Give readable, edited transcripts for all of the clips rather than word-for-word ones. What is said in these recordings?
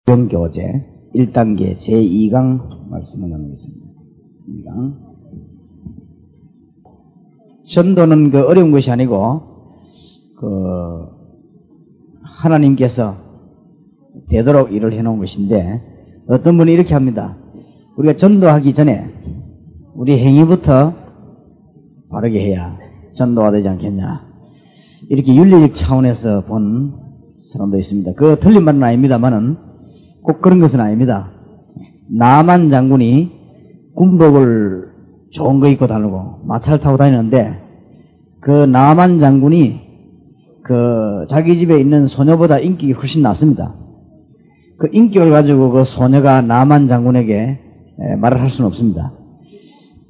교제 1단계 제2강 말씀을 나누겠습니다. 2강. 전도는 어려운 것이 아니고 하나님께서 되도록 일을 해놓은 것인데, 어떤 분이 이렇게 합니다. 우리가 전도하기 전에 우리 행위부터 바르게 해야 전도가 되지 않겠냐, 이렇게 윤리적 차원에서 본 사람도 있습니다. 그 틀린 말은 아닙니다만은 꼭 그런 것은 아닙니다. 나만 장군이 군복을 좋은 거 입고 다니고 마차를 타고 다니는데, 그 나만 장군이 자기 집에 있는 소녀보다 인격이 훨씬 낫습니다. 그 인격을 가지고 그 소녀가 나만 장군에게 말을 할 수는 없습니다.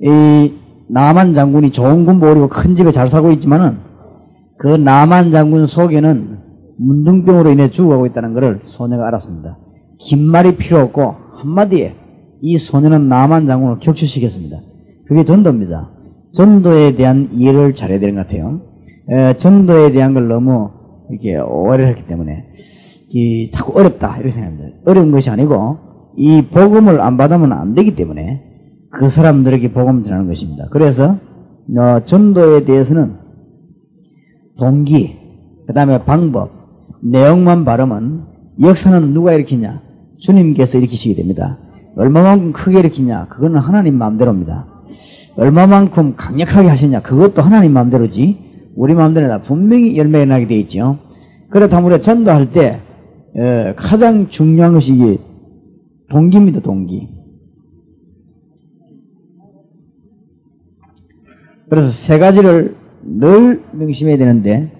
이 나만 장군이 좋은 군복을 입고 큰 집에 잘 살고 있지만은, 그 나만 장군 속에는 문둥병으로 인해 죽어가고 있다는 것을 소녀가 알았습니다. 긴 말이 필요 없고 한마디에 이 소녀는 나만 장군을 격추시켰습니다. 그게 전도입니다. 전도에 대한 이해를 잘해야 되는 것 같아요. 전도에 대한 걸 너무 이렇게 오해를 했기 때문에 자꾸 어렵다 이렇게 생각합니다. 어려운 것이 아니고 이 복음을 안 받으면 안 되기 때문에 그 사람들에게 복음을 전하는 것입니다. 그래서 전도에 대해서는 동기, 그 다음에 방법, 내용만 바르면 역사는 누가 일으키냐? 주님께서 일으키시게 됩니다. 얼마만큼 크게 일으키냐? 그거는 하나님 마음대로입니다. 얼마만큼 강력하게 하시냐? 그것도 하나님 마음대로지 우리 마음대로 다 분명히 열매가 나게 되어 있죠. 그렇다면 우리가 전도할 때 가장 중요한 것이 이게 동기입니다. 동기. 그래서 세 가지를 늘 명심해야 되는데,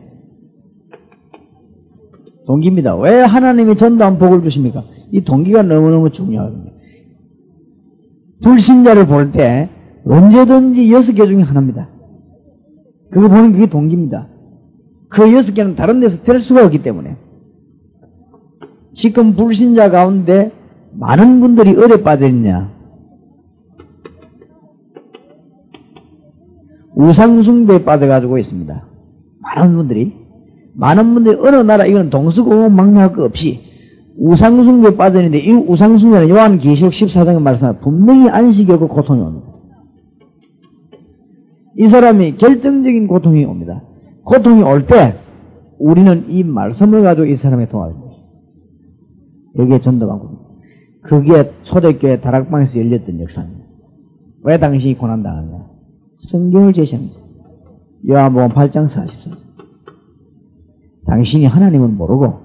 동기입니다. 왜 하나님이 전도한 복을 주십니까? 이 동기가 너무너무 중요합니다. 불신자를 볼 때 언제든지 6개 중에 하나입니다. 그거 보는 그게 동기입니다. 그 6개는 다른 데서 될 수가 없기 때문에. 지금 불신자 가운데 많은 분들이 어디에 빠져있냐? 우상숭배에 빠져가지고 있습니다. 많은 분들이 어느 나라, 이건 동서고금망려할 것 없이 우상숭배에 빠져있는데, 이 우상숭배는 요한계시록 14장에 말씀하면 분명히 안식이 없고 고통이 옵니다. 이 사람이 결정적인 고통이 옵니다. 고통이 올 때 우리는 이 말씀을 가지고 이 사람의 도와줍니다. 여기에 전도방법입니다. 그게 초대교회 다락방에서 열렸던 역사입니다. 왜 당신이 고난당하냐? 성경을 제시합니다. 요한복음 8장 44절. 당신이 하나님은 모르고,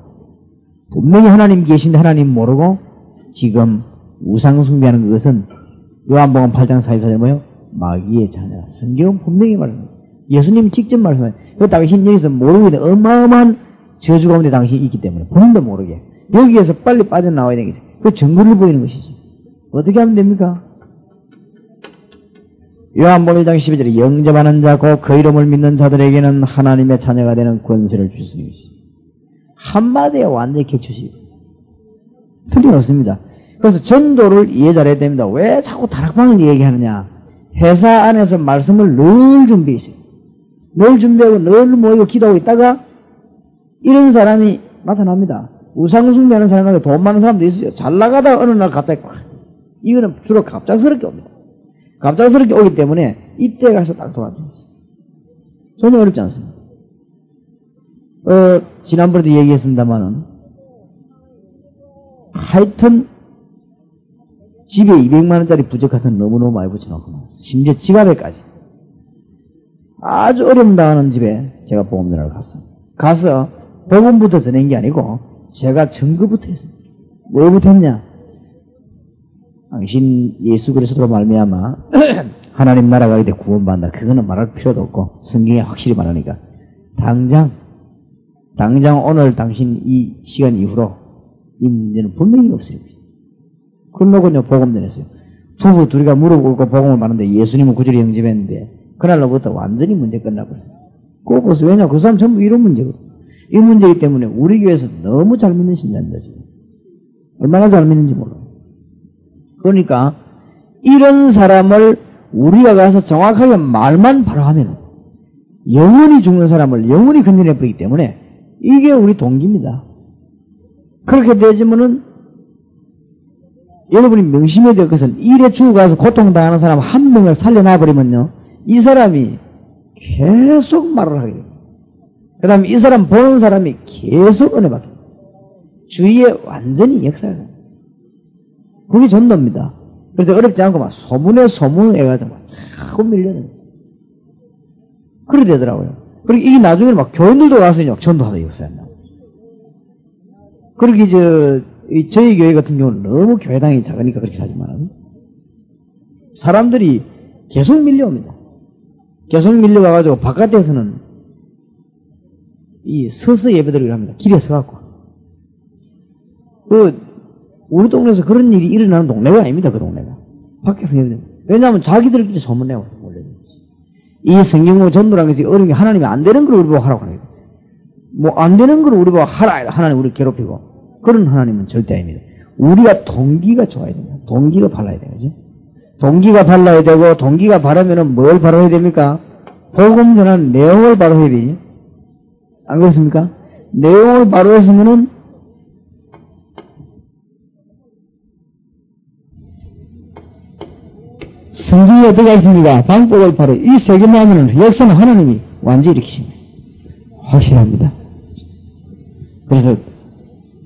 분명히 하나님 계신데 하나님 모르고 지금 우상숭배하는 그것은 요한복음 8장 44절 뭐요? 마귀의 자녀라. 성경은 분명히 말합니다. 예수님이 직접 말씀해요. 그 당신 여기서 모르고 있는 어마어마한 저주 가운데 당신이 있기 때문에 본인도 모르게 여기에서 빨리 빠져나와야 되겠죠. 그 증거를 보이는 것이지. 어떻게 하면 됩니까? 요한복음 1장 12절에 영접하는 자 곧 그 이름을 믿는 자들에게는 하나님의 자녀가 되는 권세를 주시는 것이지. 한마디에 완전히 격추시. 틀림없습니다. 그래서 전도를 이해 잘해야 됩니다. 왜 자꾸 다락방을 얘기하느냐? 회사 안에서 말씀을 늘 준비했어요. 늘 준비하고 늘 모이고 기도하고 있다가 이런 사람이 나타납니다. 우상숭배하는 사람한테 돈 많은 사람도 있어요. 잘 나가다가 어느 날 갑자기 이거는 주로 갑작스럽게 옵니다. 갑작스럽게 오기 때문에 이때 가서 딱 도와줍니다. 전혀 어렵지 않습니다. 지난번에도 얘기했습니다만은, 하여튼, 집에 200만원짜리 부적 같은 거 너무너무 많이 붙여놓고, 심지어 지갑에까지. 아주 어려움 당하는 집에 제가 보험전화를 갔어요. 가서, 복음부터 전한 게 아니고, 제가 증거부터 했습니다. 뭐부터 했냐? 당신 예수 그리스도로 말미암아 하나님 나라가 이제 구원받는다. 그거는 말할 필요도 없고, 성경에 확실히 말하니까. 당장 오늘 당신 이 시간 이후로 이 문제는 분명히 없어요. 그러고요 복음 전했어요. 부부 둘이가 무릎 꿇고 복음을 받는데 예수님은 구절에 영접했는데 그날로부터 완전히 문제 끝나버려요. 그거 보세요. 왜냐? 그 사람 전부 이런 문제거든. 이 문제이기 때문에 우리 교회에서 너무 잘 믿는 신자입니다. 지금. 얼마나 잘 믿는지 몰라요. 그러니까 이런 사람을 우리가 가서 정확하게 말만 바로 하면 영원히 죽는 사람을 영원히 건져내버리기 때문에 이게 우리 동기입니다. 그렇게 되지면은 여러분이 명심해야 될 것은 일에 죽어가서 고통당하는 사람 한 명을 살려놔버리면요. 이 사람이 계속 말을 하게 됩니다. 그 다음에 이 사람 보는 사람이 계속 은혜 받게 됩니다. 주위에 완전히 역사가 됩니다. 그게 전도입니다. 그래서 어렵지 않고 막 소문에 소문을 해가지고 막 자꾸 밀려요. 그래 되더라고요. 그리고 이게 나중에는 막 교인들도 와서 그냥 전도하다 역사였나. 그렇게 저희 교회 같은 경우는 너무 교회당이 작으니까 그렇게 하지만 사람들이 계속 밀려옵니다. 계속 밀려와가지고 바깥에서는 이 서서 예배드리고 합니다. 길에 서갖고. 우리 동네에서 그런 일이 일어나는 동네가 아닙니다. 그 동네가. 밖에서 예배드립니다. 왜냐하면 자기들끼리 소문내고 원래. 이 성경으로 전도라는 것이 어려운 게 하나님이 안 되는 걸 우리 보고 하라고 하는 거예요. 뭐 안 되는 걸 우리 보고 하라. 하나님 우리 괴롭히고. 그런 하나님은 절대 아닙니다. 우리가 동기가 좋아야 됩니다. 동기가 발라야 되죠. 동기가 발라야 되고, 동기가 바르면은 뭘 바라야 됩니까? 복음 전한 내용을 바라야 되죠. 안 그렇습니까? 내용을 바로 했으면은, 성경에 어떻게 있습니까? 방법을 바로 이 세 개만 하면은 역사는 하나님이 완전히 일으키십니다. 확실합니다. 그래서,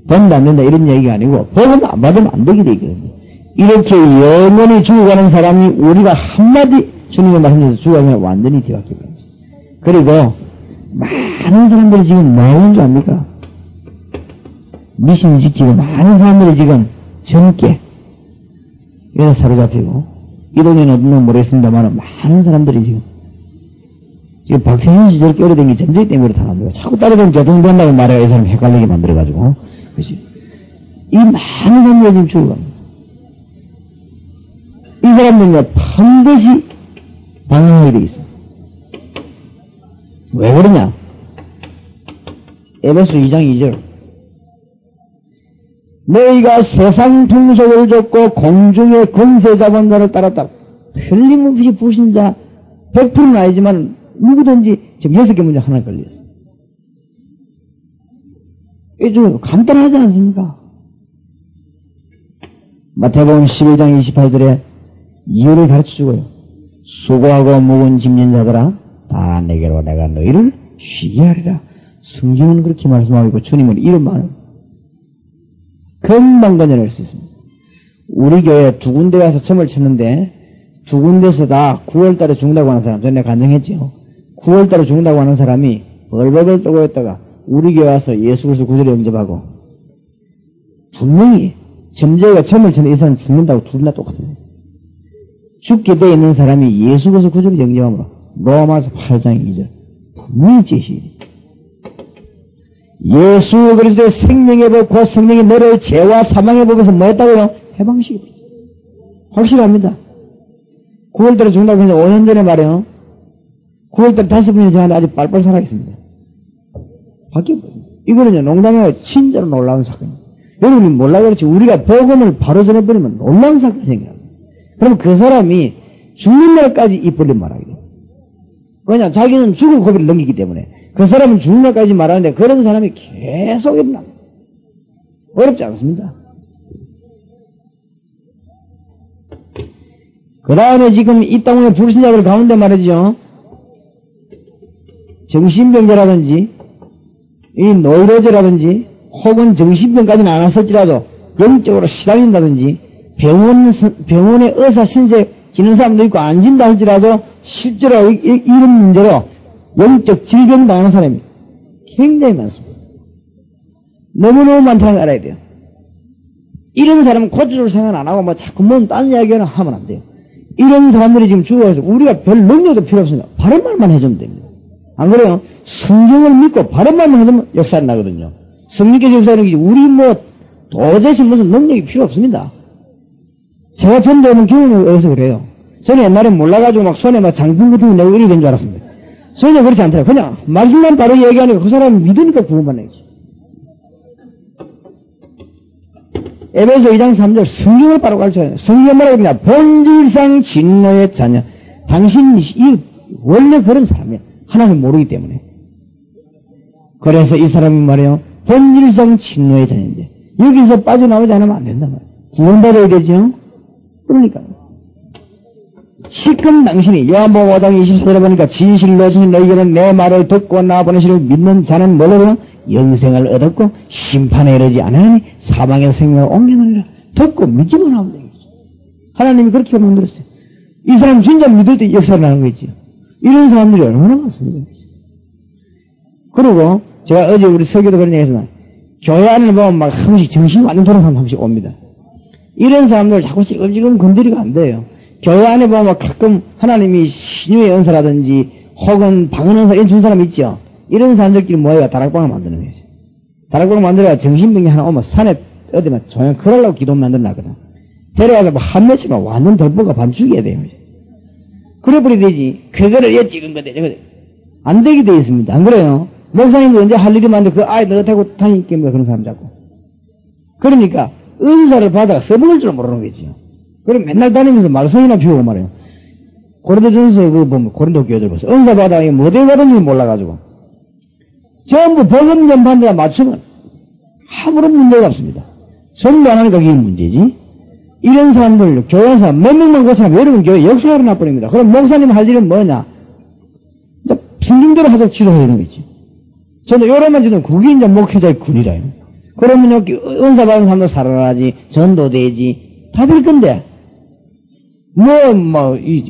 된다 안 된다 이런 얘기가 아니고 복음 안 받으면 안 되게 되거든요. 이렇게 영원히 죽어가는 사람이 우리가 한마디 주님의 말씀에서 죽어가면 완전히 뒤바뀌게 됩니다. 그리고 많은 사람들이 지금 뭐 하는 줄 압니까? 미신 지키고 많은 사람들이 지금 젊게 여기서 사로잡히고 이 동네는 어떤 건 모르겠습니다만 많은 사람들이 지금 박세현 씨 저렇게 오래된 게 전쟁 때문에 그렇다는데 자꾸 따라다니면 교통된다고 말해야 이 사람 헷갈리게 만들어가지고 그렇지? 이 많은 사람들이 지금 죽어갑니다. 이 사람들은 반드시 방황하게 되겠습니다. 왜 그러냐? 에베소 2장 2절 너희가 세상 풍속을 줬고 공중의 권세 잡은 자를 따랐다. 틀림없이 불신자 100%는 아니지만 누구든지 지금 6개 문제 하나 걸렸어요. 이게 좀 간단하지 않습니까? 마태복음 11장 28절에 이유를 가르쳐주고요. 수고하고 무거운 짐진 자들아 다 내게로 내가 너희를 쉬게 하리라. 성경은 그렇게 말씀하고 있고 주님은 이런 말을 금방 건져낼 수 있습니다. 우리 교회 두 군데 가서 점을 쳤는데 두 군데서 다 9월달에 죽는다고 하는 사람 전에 간증했죠. 9월달에 죽는다고 하는 사람이 벌벌벌 떠고 있다가 우리 교회 와서 예수 그리스도 구주를 영접하고 분명히 점쟁이가 점을 쳤는데 이 사람 죽는다고 둘 다 똑같아요. 죽게 돼 있는 사람이 예수 그리스도 구주를 영접함으로 로마서 8장 2절 분명히 제시해요. 예수 그리스도의 생명의 법, 그 성령이 너를 죄와 사망의 법에서 뭐 했다고요? 해방시켰어요. 확실합니다. 9월달에 죽는다고 해서 5년 전에 말이에요. 9월달 5분이 지났는데 아직 빨빨 살아있습니다. 바뀌어버립니다. 이거는요, 농담이고 진짜로 놀라운 사건입니다. 여러분이 몰라 그렇지 우리가 복음을 바로 전해버리면 놀라운 사건이 생겨요. 그럼 그 사람이 죽는 날까지 입 벌림 말하게 돼요. 왜냐, 자기는 죽을 고비를 넘기기 때문에 그 사람은 죽는 날까지 말하는데 그런 사람이 계속 일어납니다. 어렵지 않습니다. 그 다음에 지금 이 땅에 불신자들 가운데 말이죠. 정신병자라든지 이 노이로제라든지 혹은 정신병까지는 안 왔을지라도 영적으로 시달린다든지 병원의 의사 신세 지는 사람도 있고 안 진다 할지라도 실제로 이런 문제로 영적 질병 당하는 사람이 굉장히 많습니다. 너무너무 많다는 걸 알아야 돼요. 이런 사람은 고쳐줄 생각 안 하고 뭐 자꾸 뭔 딴 이야기는 하면 안 돼요. 이런 사람들이 지금 죽어서 우리가 별 능력도 필요 없으니까 바른 말만 해주면 됩니다. 안 그래요? 성경을 믿고 바른 말만 해주면 역사가 나거든요. 성령께서 역사하는 게 우리 뭐 도대체 무슨 능력이 필요 없습니다. 제가 전도하는 경험에 의해서 그래요. 저는 옛날에 몰라가지고 막 손에 막 장풍 같은 거 내고 이렇게 된 줄 알았습니다. 전혀 그렇지 않대요. 그냥 말씀만 바로 얘기하니까 그 사람이 믿으니까 구원받는 거지. 에베소 2장 3절 성경을 바로 가르쳐요. 성경은 뭐라고 그러냐. 본질상 진노의 자녀. 당신이 원래 그런 사람이야. 하나님 모르기 때문에. 그래서 이 사람이 말이에요. 본질상 진노의 자녀인데 여기서 빠져나오지 않으면 안 된단 말이에요. 구원받아야 되죠? 그러니까. 시큰 당신이 요한복음 5장 24절에 보니까 진실로 진실 너희에게는 내 말을 듣고 나 보내시를 믿는 자는 뭐라고요? 영생을 얻었고 심판에 이르지 않으니 사망의 생명을 옮겨놓으리라. 듣고 믿기만 하면 되겠죠. 하나님이 그렇게 만들었어요. 이 사람 진짜 믿을 때 역사를 하는 거죠. 이런 사람들이 얼마나 많습니까? 그리고 제가 어제 우리 설교도 그런 얘기 했지만 교회 안을 보면 막 한 번씩 정신이 완전 돌아가는 사람 한 번씩 옵니다. 이런 사람들 자꾸 지금 건드리면 안 돼요. 교회 안에 보면 가끔 하나님이 신유의 은사라든지 혹은 방언 은사 이런 준 사람 있죠. 이런 사람들끼리 모여가 다락방을 만드는 거죠. 다락방을 만들어야 정신병이 하나 오면 산에 어디만 조용 그러려고 기도 만들어 놨거든. 데려와서 뭐 한 며칠만 완전 덜보가 밤 죽여야 돼요. 그래버리 되지. 그거를 얘 찍은 건데 저거 안 되게 돼 있습니다. 안 그래요? 목사님도 언제 할 일이 많은데 그 아이 너 대고 다니겠습니까? 그런 사람 잡고. 그러니까 은사를 받아가 써먹을 줄 모르는 거지요. 그럼 맨날 다니면서 말썽이나 피우고 말이에요. 고린도전서 그 보면 고린도 교회들 보세요. 은사 받아가 뭐 어디 받은지 몰라가지고 전부 복음 전반대에 맞추면 아무런 문제가 없습니다. 전부 안 하니까 그게 문제지. 이런 사람들 교회에서 몇 명만 고치면 여러분 교회 역사가 일어나버립니다. 그럼 목사님 할 일은 뭐냐? 신경대로 하도록 치료해야 되는 거지. 저는 이러면 지금 그게 이제 목회자의 군이라요. 그러면 여기 은사 받은 사람도 살아나지, 전도되지, 다 될 건데,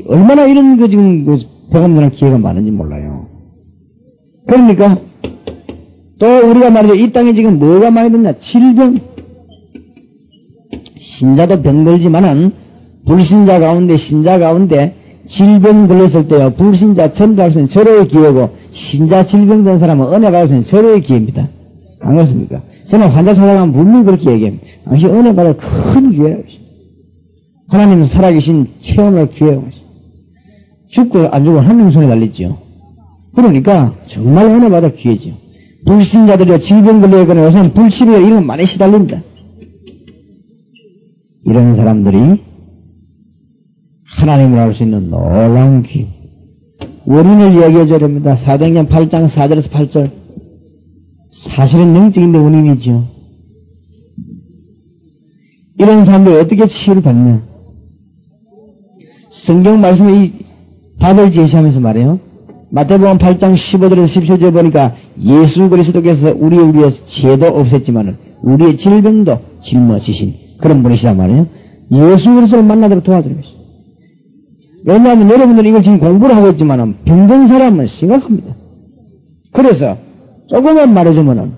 얼마나 이런 거 지금 병원들한 기회가 많은지 몰라요. 그러니까, 또 우리가 말이죠. 이 땅에 지금 뭐가 많이 듣냐? 질병. 신자도 병들지만은, 불신자 가운데, 신자 가운데, 질병 걸렸을 때요, 불신자 전도할 수 있는 절호의 기회고, 신자 질병된 사람은 은혜 받을 수 있는 절호의 기회입니다. 안 그렇습니까? 저는 환자 찾아가면 분명히 그렇게 얘기합니다. 당신 은혜 받을 큰 기회라고 하십니다. 하나님은 살아계신 체험할 기회라고 하십니다. 죽고 안 죽고 하나님 손에 달렸죠. 그러니까 정말 은혜 받을 기회죠. 불신자들이 질병 걸려있거나 요새는 불치료 이런 거 많이 시달립니다. 이런 사람들이 하나님을 알 수 있는 놀라운 기회. 원인을 이야기해줘야 됩니다. 사도행전 8장 4절에서 8절. 사실은 영적인데 원인이죠. 이런 사람들이 어떻게 치유를 받냐? 성경 말씀에 답을 제시하면서 말해요. 마태복음 8장 15절에서 17절 보니까 예수 그리스도께서 우리를 위해서 죄도 없앴지만은 우리의 질병도 짊어지신 그런 분이시란 말이에요. 예수 그리스도를 만나도록 도와드리고 있어요. 왜냐하면 여러분들이 이걸 지금 공부를 하고 있지만은 병든 사람은 심각합니다. 그래서 조금만 말해주면은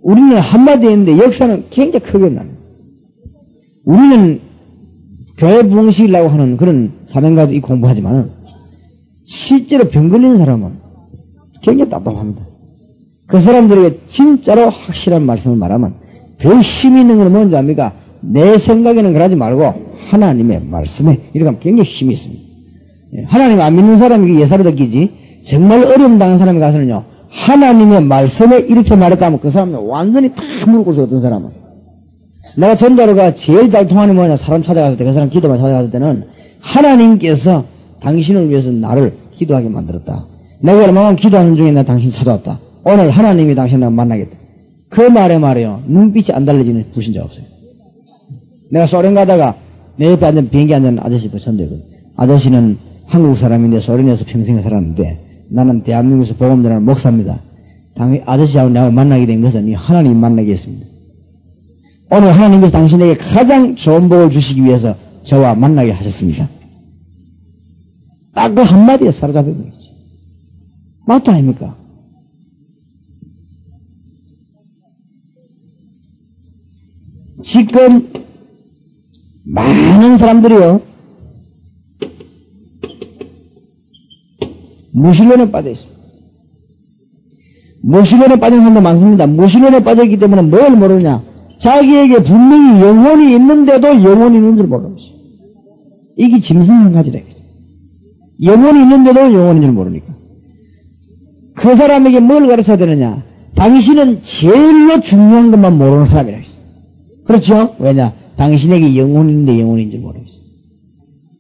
우리는 한마디 했는데 역사는 굉장히 크게 납니다. 우리는 교회 부흥시키려고 하는 그런 사명가도 이 공부하지만은 실제로 병 걸리는 사람은 굉장히 답답합니다. 그 사람들에게 진짜로 확실한 말씀을 말하면 더 힘이 있는 건 뭔지 압니까? 내 생각에는 그러지 말고 하나님의 말씀에 이렇게 하면 굉장히 힘이 있습니다. 하나님 안 믿는 사람이 예사를 느끼지 정말 어려움 당한 사람이 가서는요 하나님의 말씀에 이렇게 말했다면 그 사람은 완전히 다 무릎 꿇고 어떤 사람은 내가 전도하러가 제일 잘 통하는 뭐냐 사람 찾아갔을 때 그 사람 기도만 찾아갔을 때는 하나님께서 당신을 위해서 나를 기도하게 만들었다. 내가 얼마나 기도하는 중에 나 당신 찾아왔다. 오늘 하나님이 당신을 만나겠다. 그 말에 말이에요. 눈빛이 안 달라지는 불신자가 없어요. 내가 소련 가다가 내 옆에 앉은 비행기 앉은 아저씨도 전도했거든. 아저씨는 한국 사람인데 소련에서 평생을 살았는데 나는 대한민국에서 복음 전하는 목사입니다. 아저씨하고 내가 만나게 된 것은 하나님이 만나게 했습니다. 오늘 하나님께서 당신에게 가장 좋은 복을 주시기 위해서 저와 만나게 하셨습니다. 딱 그 한마디에 사로잡힌 거지. 맞다 아닙니까? 지금 많은 사람들이요 무신론에 빠져 있습니다. 무신론에 빠진 사람도 많습니다. 무신론에 빠져있기 때문에 뭘 모르냐? 자기에게 분명히 영혼이 있는데도 영혼이 있는 줄 모르는 것이죠. 이게 짐승 한 가지라 했어요. 영혼이 있는데도 영혼인 줄 모르니까. 그 사람에게 뭘 가르쳐야 되느냐? 당신은 제일로 중요한 것만 모르는 사람이라 했어요. 그렇죠? 왜냐? 당신에게 영혼이 있는데 영혼인 줄 모르겠어요.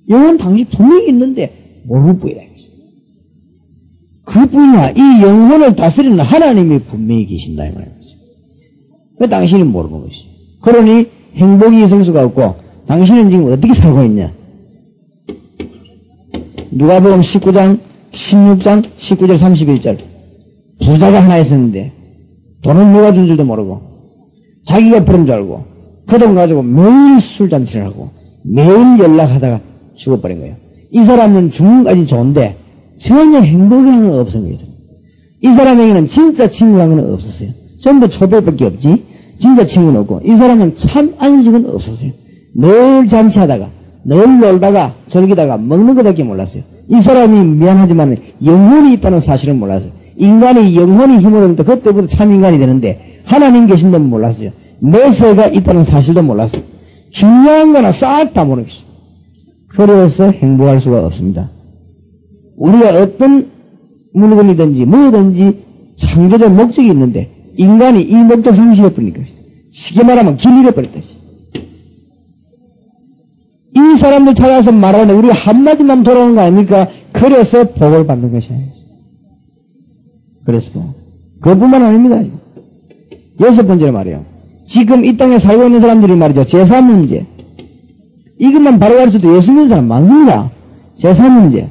영혼 당신 분명히 있는데 모를 뿐이라 했어요. 그뿐이야. 이 영혼을 다스리는 하나님이 분명히 계신다 이 말이죠. 왜 당신이 모르는 것이죠. 그러니 행복이 있을 수가 없고 당신은 지금 어떻게 살고 있냐? 누가복음 19장, 16장, 19절, 31절 부자가 하나 있었는데 돈은 누가 준 줄도 모르고 자기가 부른 줄 알고 그 돈 가지고 매일 술잔치를 하고 매일 연락하다가 죽어버린 거예요. 이 사람은 죽음까지 좋은데 전혀 행복이라는 건 없습니다. 이 사람에게는 진짜 친구라는 건 없었어요. 전부 초배밖에 없지 진짜 친구는 없고 이 사람은 참 안식은 없었어요. 늘 잔치하다가 늘 놀다가 즐기다가 먹는 것밖에 몰랐어요. 이 사람이 미안하지만 영혼이 있다는 사실은 몰랐어요. 인간이 영혼이 힘을 얻을 때 그때부터 참 인간이 되는데 하나님 계신 건 몰랐어요. 내세가 있다는 사실도 몰랐어요. 중요한 거나 싹 다 모르겠어요. 그래서 행복할 수가 없습니다. 우리가 어떤 물건이든지 뭐든지 창조적 목적이 있는데 인간이 이 목적 상실해버리니까 쉽게 말하면 길 잃어버렸다. 이 사람들 찾아서 말하는데 우리가 한마디만 돌아오는 거 아닙니까? 그래서 복을 받는 것이야. 그래서 그뿐만 아닙니다. 여섯 번째로 말이에요. 지금 이 땅에 살고 있는 사람들이 말이죠. 제사 문제. 이것만 바로 가르쳐도 예수 믿는 사람 많습니다. 제사 문제.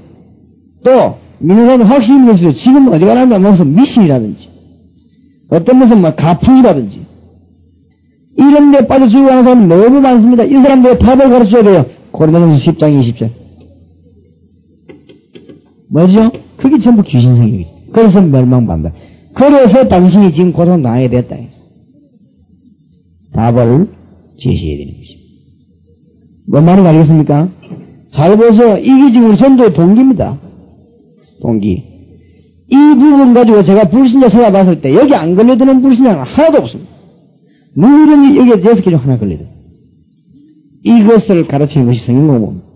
또 믿는 사람은 확실히 믿으시죠. 지금 어지간하면 무슨 미신이라든지 어떤 무슨 막 가풍이라든지 이런 데 빠져 죽어가는 사람이 너무 많습니다. 이 사람들의 답을 가르쳐야 돼요. 고린도전서 10장 20절. 뭐죠? 그게 전부 귀신 생기죠. 그래서 멸망받는다. 그래서 당신이 지금 고통당하게 됐다 했어. 답을 제시해야 되는 것입니다. 뭔 말인지 알겠습니까? 잘 보세요. 이게 지금 우리 전도의 동기입니다. 동기. 이 부분 가지고 제가 불신자 찾아봤을 때 여기 안 걸려드는 불신자는 하나도 없습니다. 누구든지 여기에 6개 중 하나 걸려요. 이것을 가르치는 것이 성경공부입니다.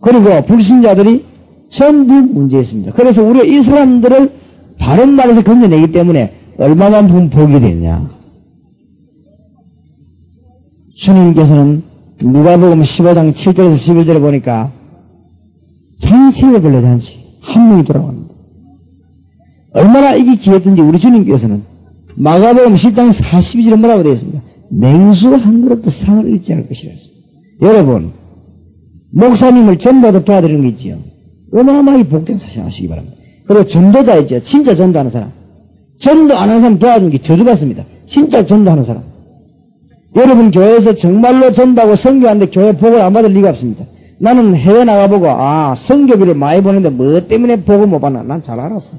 그리고 불신자들이 전부 문제 있습니다. 그래서 우리가 이 사람들을 바른 말에서 건져내기 때문에 얼마만큼 복이 되느냐. 주님께서는 누가복음 15장 7절에서 11절에 보니까 장치가 걸려 잔치 한 명이 돌아갑니다. 얼마나 이게 기했든지 우리 주님께서는 마가복음 10장 42절에 뭐라고 되어 있습니까? 냉수 한 그릇도 상을 잃지 않을 것이라 했습니다. 여러분 목사님을 전도하도록 도와드리는 게 있지요. 어마어마하게 복된 사실 하시기 바랍니다. 그리고 전도자 있죠. 진짜 전도하는 사람. 전도 안 하는 사람 도와주는 게 저주받습니다. 진짜 전도하는 사람. 여러분 교회에서 정말로 전도하고 선교하는데 교회 복을 안 받을 리가 없습니다. 나는 해외 나가보고 선교비를 많이 보는데 뭐 때문에 복을 못 받나? 난 잘 알았어.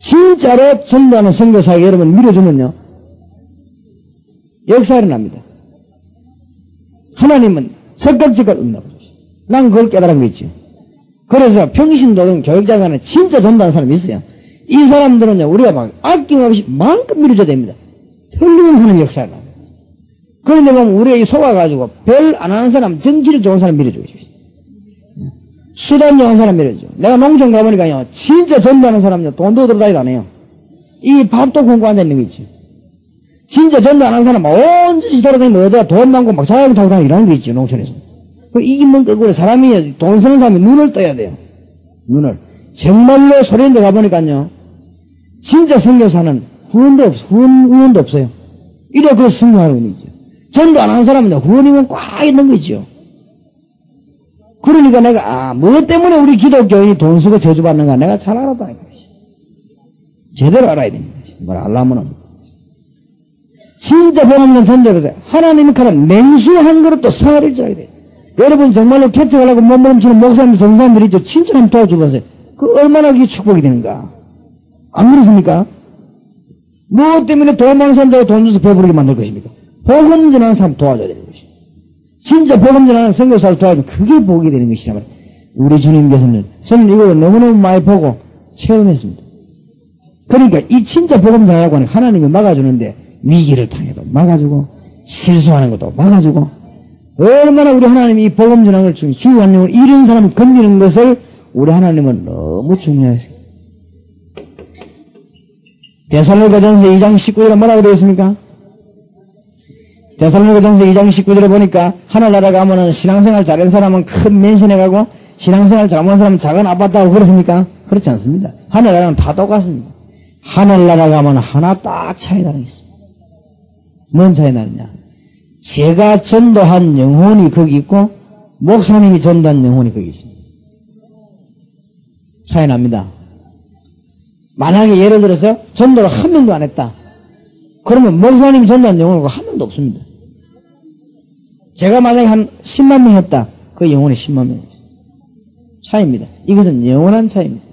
진짜로 전도하는 선교사에게 여러분 밀어주면요 역사 일어납니다. 하나님은 적극적으로 응답해주시오. 난 그걸 깨달은 거 있죠. 그래서 평신도든 교육자간에 진짜 전도하는 사람이 있어요. 이 사람들은요 우리가 막 아낌없이 마음껏 밀어줘야 됩니다. 틀리는 하나님 역사가 납니다. 그런데 보면 우리가 속아가지고 별 안 하는 사람, 정치를 좋은 사람 밀어주고 싶어요. 수단 좋은 사람 밀어줘. 내가 농촌 가보니까요 진짜 전도하는 사람요 돈도 들어다니도 안 해요. 이 밥도 굶고 앉아있는 거 있죠. 진짜 전도 안 하는 사람 온전히 돌아다니면 어디가 돈 많고 막 자영 타고 다니고 이런 거 있죠 농촌에서. 그 이기면 끄고 사람이 돈 쓰는 사람이 눈을 떠야 돼요. 눈을. 정말로 소리인데 가보니까요 진짜 선교사는 후원도 없어요. 이래 그 선교하는 거죠. 전도 안 하는 사람은 후원이면 꽉 있는 거 있죠. 그러니까 내가 뭐 때문에 우리 기독교인이 돈 쓰고 저주받는가 내가 잘 알았다는 것이. 제대로 알아야 됩니다. 뭘 알라면은 진짜 복음전 전도해보세요. 하나님이 가는 맹수 한 그릇도 상을 잃어야 돼요. 여러분 정말로 개척하려고 몸부림치는 목사님들 정사님들 있죠. 진짜 한번 도와줘보세요. 그 얼마나 그게 축복이 되는가. 안 그렇습니까? 뭐 때문에 돈 많은 사람들하고 돈 줘서 배부르게 만들 것입니까? 복음 전하는 사람 도와줘야 되는 것이. 진짜 복음 전하는 선교사를 도와주면 그게 복이 되는 것이란 말이에요. 우리 주님께서는 저는 이걸 너무너무 많이 보고 체험했습니다. 그러니까 이 진짜 복음 전하라고 하는 하나님이 막아주는데 위기를 당해도 막아주고 실수하는 것도 막아주고 얼마나 우리 하나님이 이 복음 전하는 걸 주의 환경을 이런 사람을 건드리는 것을 우리 하나님은 너무 중요하세요. 데살로니가전서 2장 19절에 뭐라고 되어 있습니까? 데살로니가전서 2장 19절에 보니까 하늘나라 가면은 신앙생활 잘한 사람은 큰 맨션에 가고 신앙생활 잘못한 사람은 작은 아파트하고 그렇습니까? 그렇지 않습니다. 하늘나라는 다 똑같습니다. 하늘나라 가면 하나 딱 차이 나는 게 있습니다. 뭔 차이 나느냐? 제가 전도한 영혼이 거기 있고 목사님이 전도한 영혼이 거기 있습니다. 차이 납니다. 만약에 예를 들어서 전도를 한 명도 안 했다. 그러면 목사님이 전도한 영혼은 한 명도 없습니다. 제가 만약에 한 10만 명 했다. 그 영혼이 10만 명이죠. 차이입니다. 이것은 영원한 차이입니다.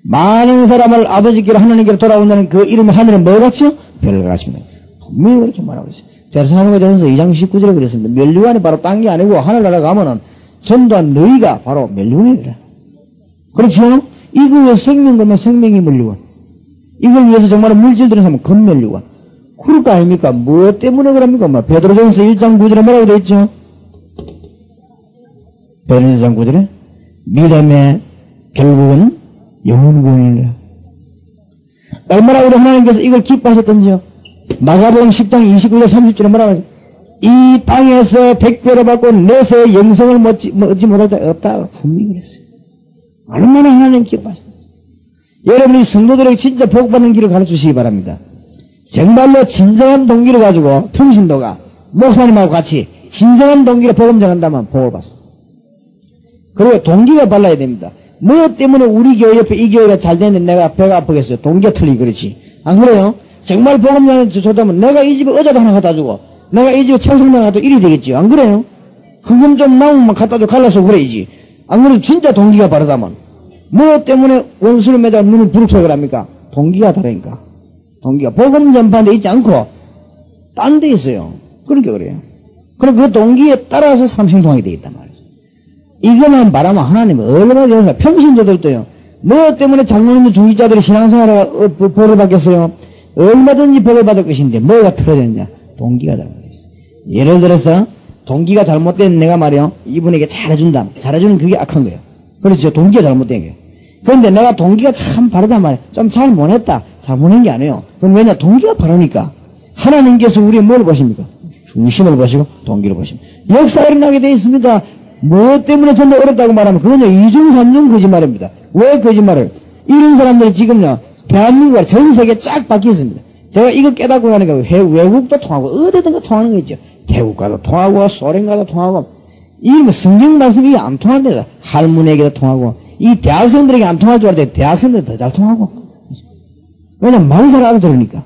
많은 사람을 아버지께로 하나님께로 돌아온다는 그 이름이 하늘에 뭐같이요? 별과 같습니다. 분명히 그렇게 말하고 있어요. 데살로니가전서 2장 19절에 그랬습니다. 멸류관이 바로 딴 게 아니고 하늘나라 가면은 전도한 너희가 바로 멸류관이라. 그렇죠? 이거 왜 생명이면 생명이 멸류관. 이걸 위해서 정말 물질들을 하면 금멸류관. 그럴 거 아닙니까? 뭐 때문에 그럽니까? 뭐 베드로전서 1장 9절에 뭐라고 되어 있죠? 베드로전서 1장 9절에 믿음의 결국은 영혼구원이라. 얼마나 우리 하나님께서 이걸 기뻐하셨던지요. 마가복음 10장 29절 30절에 뭐라고 하죠? 이 땅에서 백배로 받고 내세 영생을 얻지 못할 자 없다. 분명히 그랬어요. 얼마나 하나님 기뻐하셨는지. 여러분이 성도들에게 진짜 복받는 길을 가르치시기 바랍니다. 정말로 진정한 동기를 가지고 평신도가 목사님하고 같이 진정한 동기로 복음 전한다면 복을 받습니다. 그리고 동기가 발라야 됩니다. 뭐 때문에 우리 교회 옆에 이 교회가 잘 되는데 내가 배가 아프겠어요? 동기가 틀리기 그렇지. 안 그래요? 정말 복음 전하면 내가 이 집에 의자도 하나 갖다 주고 내가 이 집에 책상도 하나 갖다 주고 이리 되겠지요. 안 그래요? 헌금 좀 나오면 갖다 주고 갈라서 그래야지. 안 그래도 진짜 동기가 바르다면 뭐 때문에 원수를 매다 눈을 부릅속을 합니까? 동기가 다르니까. 동기가 복음 전파에 있지 않고 딴 데 있어요. 그러니까 그래요. 그럼 그 동기에 따라서 사람 행동하게 되어 있단 말이에요. 이것만 말하면 하나님은 얼마나 좋으세요. 평신도들도요. 뭐 때문에 장로님들 중직자들이 신앙생활에 벌을 받겠어요. 얼마든지 벌을 받을 것인데 뭐가 틀어졌냐? 동기가 잘못됐어요. 예를 들어서 동기가 잘못된 내가 말이요. 이분에게 잘해준다. 잘해주는 그게 악한 거예요. 그렇죠. 동기가 잘못된 거예요. 그런데 내가 동기가 참 바르단 말이에요. 좀 잘 못했다. 잘 못한 게 아니에요. 그럼 왜냐? 동기가 바르니까. 하나님께서 우리의 뭘 보십니까? 중심을 보시고 동기를 보십니다. 역사가 일어나게 되어 있습니다. 뭐 때문에 전도 어렵다고 말하면 그건요. 2중 3중 거짓말입니다. 왜 거짓말을? 이런 사람들이 지금요. 대한민국과 전 세계에 쫙 바뀌었습니다. 제가 이거 깨닫고 나니까 외국도 통하고 어디든가 통하는 거 있죠. 태국과도 통하고 소련과도 통하고 이 성경 말씀이 안 통합니다. 할머니에게도 통하고 이 대학생들에게 안 통할 줄 알았는데 대학생들이 더 잘 통하고. 왜냐면 말을 잘 알아들으니까.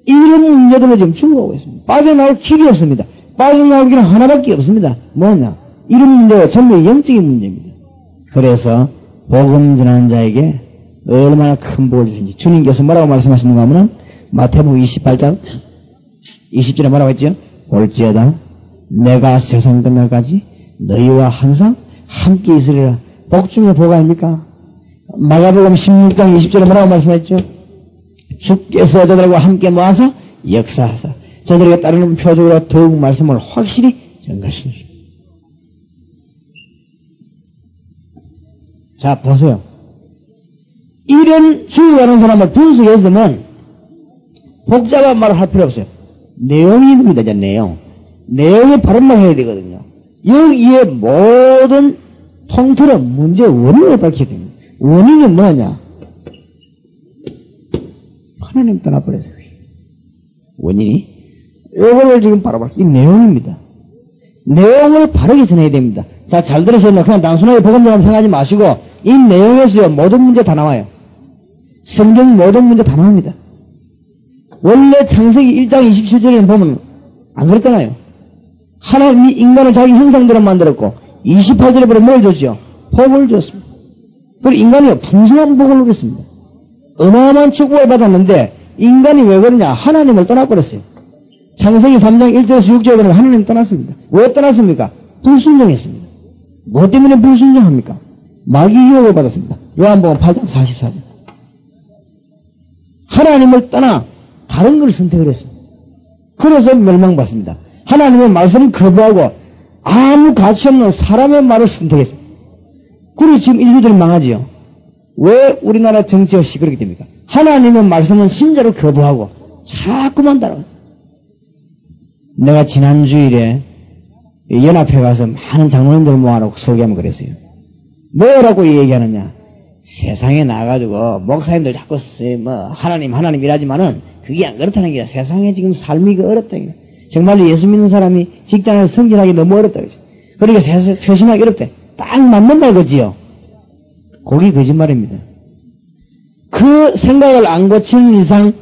이런 문제들은 지금 죽어가고 있습니다. 빠져나올 길이 없습니다. 빠져나올 길은 하나밖에 없습니다. 뭐냐? 이런 문제가 전부 영적인 문제입니다. 그래서 복음 전하는 자에게 얼마나 큰 복을 주신지 주님께서 뭐라고 말씀하시는가 하면은 마태복음 28장 20절에 뭐라고 했죠? 올지어다 내가 세상 끝날까지 너희와 항상 함께 있으리라. 복 중에 복 아닙니까? 마가복음 16장 20절에 뭐라고 말씀했죠? 주께서 저들과 함께 모아서 역사하사 저들에게 따르는 표적으로 더욱 말씀을 확실히 전가시리라. 자, 보세요. 이런 주의하는 사람을 분석했으면 복잡한 말을 할 필요 없어요. 내용이 있습니다, 이제 내용. 내용에 바른 말 해야 되거든요. 여기에 모든 통틀어 문제의 원인을 밝혀야 됩니다. 원인이 뭐냐? 하나님 떠나버려서 원인이 이거를 지금 바로 이 내용입니다. 내용을 바르게 전해야 됩니다. 자, 잘 들으셨나? 그냥 단순하게 복음처럼 생각하지 마시고 이 내용에서요 모든 문제 다 나와요. 성경 모든 문제 다 나옵니다. 원래 창세기 1장 27절에 보면 안 그랬잖아요. 하나님이 인간을 자기 형상대로 만들었고 28절에 보면 뭘 줬죠? 복을 줬습니다. 그리고 인간이요 풍성한 복을 누렸습니다. 어마어마한 축복을 받았는데 인간이 왜 그러냐? 하나님을 떠나버렸어요. 창세기 3장 1절에서 6절에 보면 하나님 떠났습니다. 왜 떠났습니까? 불순종했습니다. 뭐 때문에 불순종합니까? 마귀 유혹을 받았습니다. 요한복음 8장 44절. 하나님을 떠나 다른 걸 선택을 했습니다. 그래서 멸망받습니다. 하나님의 말씀을 거부하고 아무 가치 없는 사람의 말을 선택했습니다. 그리고 지금 인류들이 망하지요. 왜 우리나라 정치가 시끄럽게 됩니까? 하나님의 말씀은 신자를 거부하고 자꾸만 따라가요. 내가 지난 주일에 연합회 가서 많은 장로님들 모아놓고 소개하면 그랬어요. 뭐라고 얘기하느냐? 세상에 나가가지고 목사님들 자꾸 하나님 이라지만은 그게 안 그렇다는 게 세상에 지금 삶이 어렵다. 정말로 예수 믿는 사람이 직장에서 승진하기 너무 어렵다. 그러니까 처신하기 어렵다. 딱 맞는 말 그지요? 그게 거짓말입니다. 그 생각을 안 고치는 이상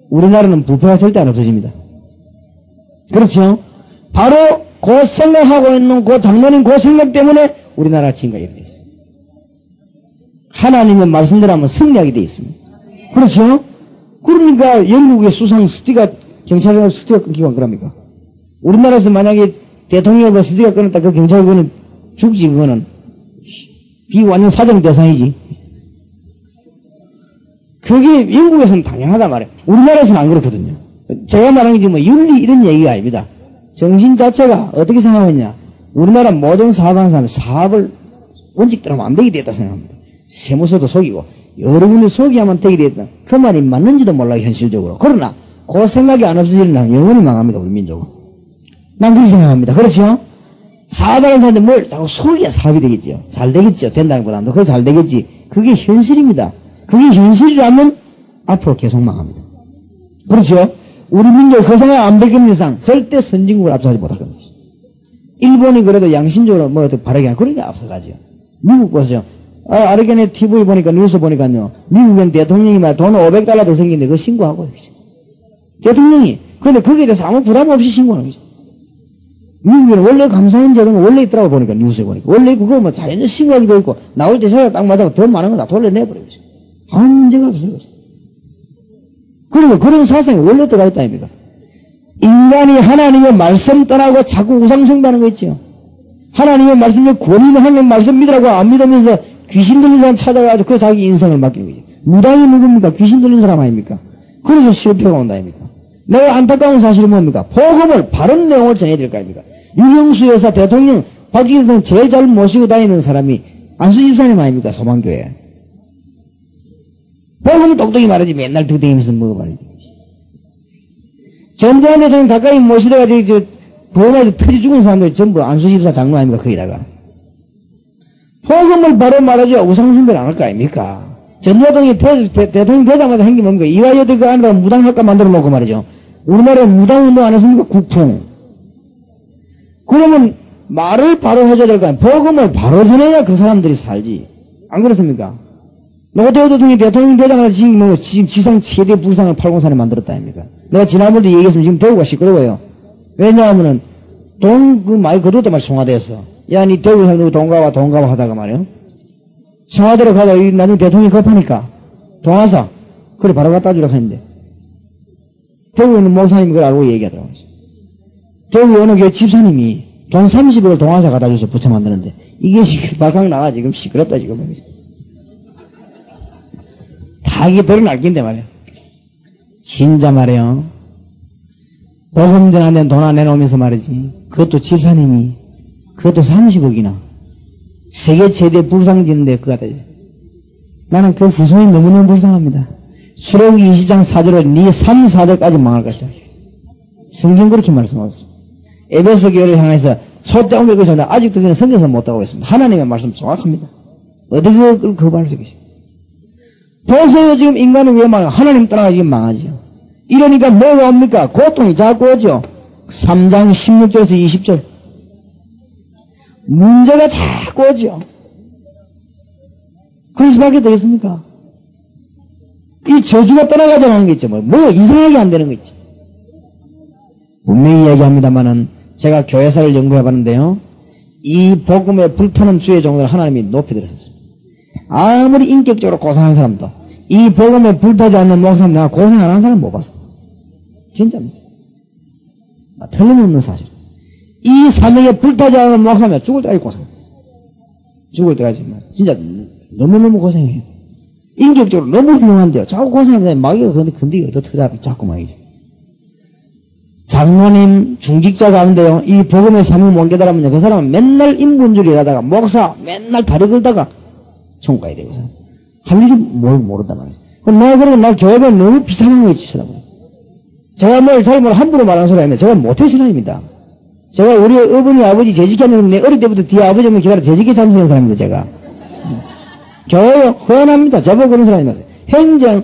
우리나라는 부패가 절대 안 없어집니다. 그렇죠? 바로 그 생각하고 있는 그 장로님 그 생각 때문에 우리나라가 지금까지 이렇게 있어요. 하나님의 말씀대로 하면 승리하게 돼 있습니다. 그렇죠? 그러니까 영국의 수상 스티가 경찰이라고 스티가 끊기고 안 그럽니까? 우리나라에서 만약에 대통령과 스티가 끊었다 그 경찰 그거는 죽지 그거는. 완전 사정 대상이지. 그게 영국에서는 당연하단 말이에요. 우리나라에서는 안 그렇거든요. 제가 말하는 게 지금 뭐 윤리 이런 얘기가 아닙니다. 정신 자체가 어떻게 생각하느냐. 우리나라 모든 사업하는 사람이 사업을 원칙대로 완벽히 되었다 생각합니다. 세무서도 속이고 여러 군데 속이야만 되게 되었다. 그 말이 맞는지도 몰라요 현실적으로. 그러나 그 생각이 안 없어지는 한 영원히 망합니다 우리 민족은. 난 그렇게 생각합니다. 그렇죠? 사업하는 사람들 뭘 자꾸 속이야 사업이 되겠죠. 잘 되겠죠. 된다는 보다도 그거 잘 되겠지. 그게 현실입니다. 그게 현실이라면 앞으로 계속 망합니다. 그렇죠? 우리 민족 그 생각 안 베끼는 이상 절대 선진국을 앞서가지 못할 겁니다. 일본이 그래도 양심적으로 뭐 어떻게 바르게 하는 그런 게 앞서가죠. 미국 보세요. 아르게네 TV 보니까 뉴스 보니까요. 미국엔 대통령이 막 돈 500달러 더 생긴데 그거 신고하고 대통령이 그런데 거기에 대해서 아무 부담 없이 신고하는 거죠. 미국에는 원래 감사원 제도는 원래 있더라고 보니까 뉴스에 보니까 원래 그거 뭐 자연적 신고하기도 있고 나올 때 제가 딱 맞아도 더 많은 거 다 돌려내버려요. 아무 문제가 없어요. 그리고 그런 사상이 원래 들어가 있다 아닙니까? 인간이 하나님의 말씀 떠나고 자꾸 우상숭배하는 거 있죠. 하나님의 말씀에 권위 있는 하나님의 말씀 믿으라고 안 믿으면서 귀신 들린 사람 찾아가지고 그 자기 인생을 맡기는 거죠. 무당이 누굽니까? 귀신 들린 사람 아닙니까? 그래서 실패가 온다 아닙니까? 내가 안타까운 사실이 뭡니까? 복음을 바른 내용을 전해야 될 거 아닙니까? 유영수 여사 대통령 박지원 등 제일 잘 모시고 다니는 사람이 안수 집사님 아닙니까? 소망교회. 복음을 똑똑히 말하지 맨날 두대면서 먹어버리지. 전두환 대통령 가까이 모시다가 보험에서 터져 죽은 사람들이 전부 안수 집사 장로 아닙니까? 거기다가. 복음을 바로 말하지 우상숭배를 안 할 거 아닙니까? 전두환이 대통령 되자마자 행기 뭡니까? 이화여대 그 안에다가 무당학과 만들어 놓고 말이죠. 우리나라에 무당은 뭐 안 했습니까? 국풍. 그러면 말을 바로 해줘야 될 거 아니에요. 복음을 바로 전해야 그 사람들이 살지. 안 그렇습니까? 노태우 대통령이 대통령 되자마자 지금 지상 최대 불상을 팔공산에 만들었다 아닙니까? 내가 지난번에 얘기했으면 지금 대구가 시끄러워요. 왜냐하면은 많이 거둘 때 말 청와대였어. 야, 니 대구 사람들 돈 가와 하다가 말이요. 청와대로 가다 나중에 대통령이 급하니까 동화사 그래 바로 갖다 주라고 했는데 대구에는 목사님이 그걸 알고 얘기하더라고요. 대구 어느 교회 집사님이 돈 30억을 동화사 갖다 줘서 부처 만드는데 이게 발칵 나가 지금 시끄럽다 지금. 다 이게 드러날 긴데 말이야. 진짜 말이에요. 복음 전하는 돈 안 내놓으면서 말이지. 그것도 집사님이 그것도 30억이나 세계 최대 불상 짓는데 그거 같아요. 나는 그 후손이 너무너무 불쌍합니다. 출애굽기 20장 4절로 네 3, 4대까지 망할 것이다. 성경 그렇게 말씀하셨습니다. 에베소 교회를 향해서 소떼 것이 아니라 아직도 그는 성경에서 못하고 있습니다. 하나님의 말씀 정확합니다. 어떻게 그걸 거부할 수 있겠어요? 보세요 지금 인간은 왜 망해요? 하나님 떠나가 지금 망하죠. 이러니까 뭐가 옵니까? 고통이 자꾸 오죠. 3장 16절에서 20절 문제가 자꾸 오죠. 그럴 수밖에 되겠습니까? 이 저주가 떠나가지 않는 게 있죠. 뭐 이상하게 안 되는 거 있죠. 분명히 이야기합니다만은 제가 교회사를 연구해봤는데요. 이 복음에 불타는 주의 종을 하나님이 높여드렸습니다. 아무리 인격적으로 고생한 사람도 이 복음에 불타지 않는 목사님 내가 고생 안 한 사람 못 봤어. 진짜입니다. 틀림없는 사실. 이 사명에 불타지 않는 목사님 죽을 때까지 고생해요. 죽을 때까지 진짜 너무너무 고생해요. 인격적으로 너무 훌륭한데요. 자꾸 고생합니다. 마귀가 근데 어떻게 답이 자꾸 마귀죠. 장로님, 중직자 가운데요, 이 복음의 삶을 못 깨달으면요, 그 사람은 맨날 인본주의 하다가, 목사, 맨날 다리 걸다가, 천국 가야 되고, 할 일이 뭘 모른단 말이죠. 그럼 내가 그러고 나 교회가 너무 비참한 거 있지, 쳐다보고. 제가 뭘 잘못 함부로 말하는 소리 아닙니다. 제가 못할 사람입니다. 제가 우리 어머니, 아버지 재직하는 어릴 때부터 뒤에 아버지 어머니 기다려 재직에 잠수하는 사람입니다, 제가. 교회 허원합니다. 저보고 그런 사람이 맞아요. 행정,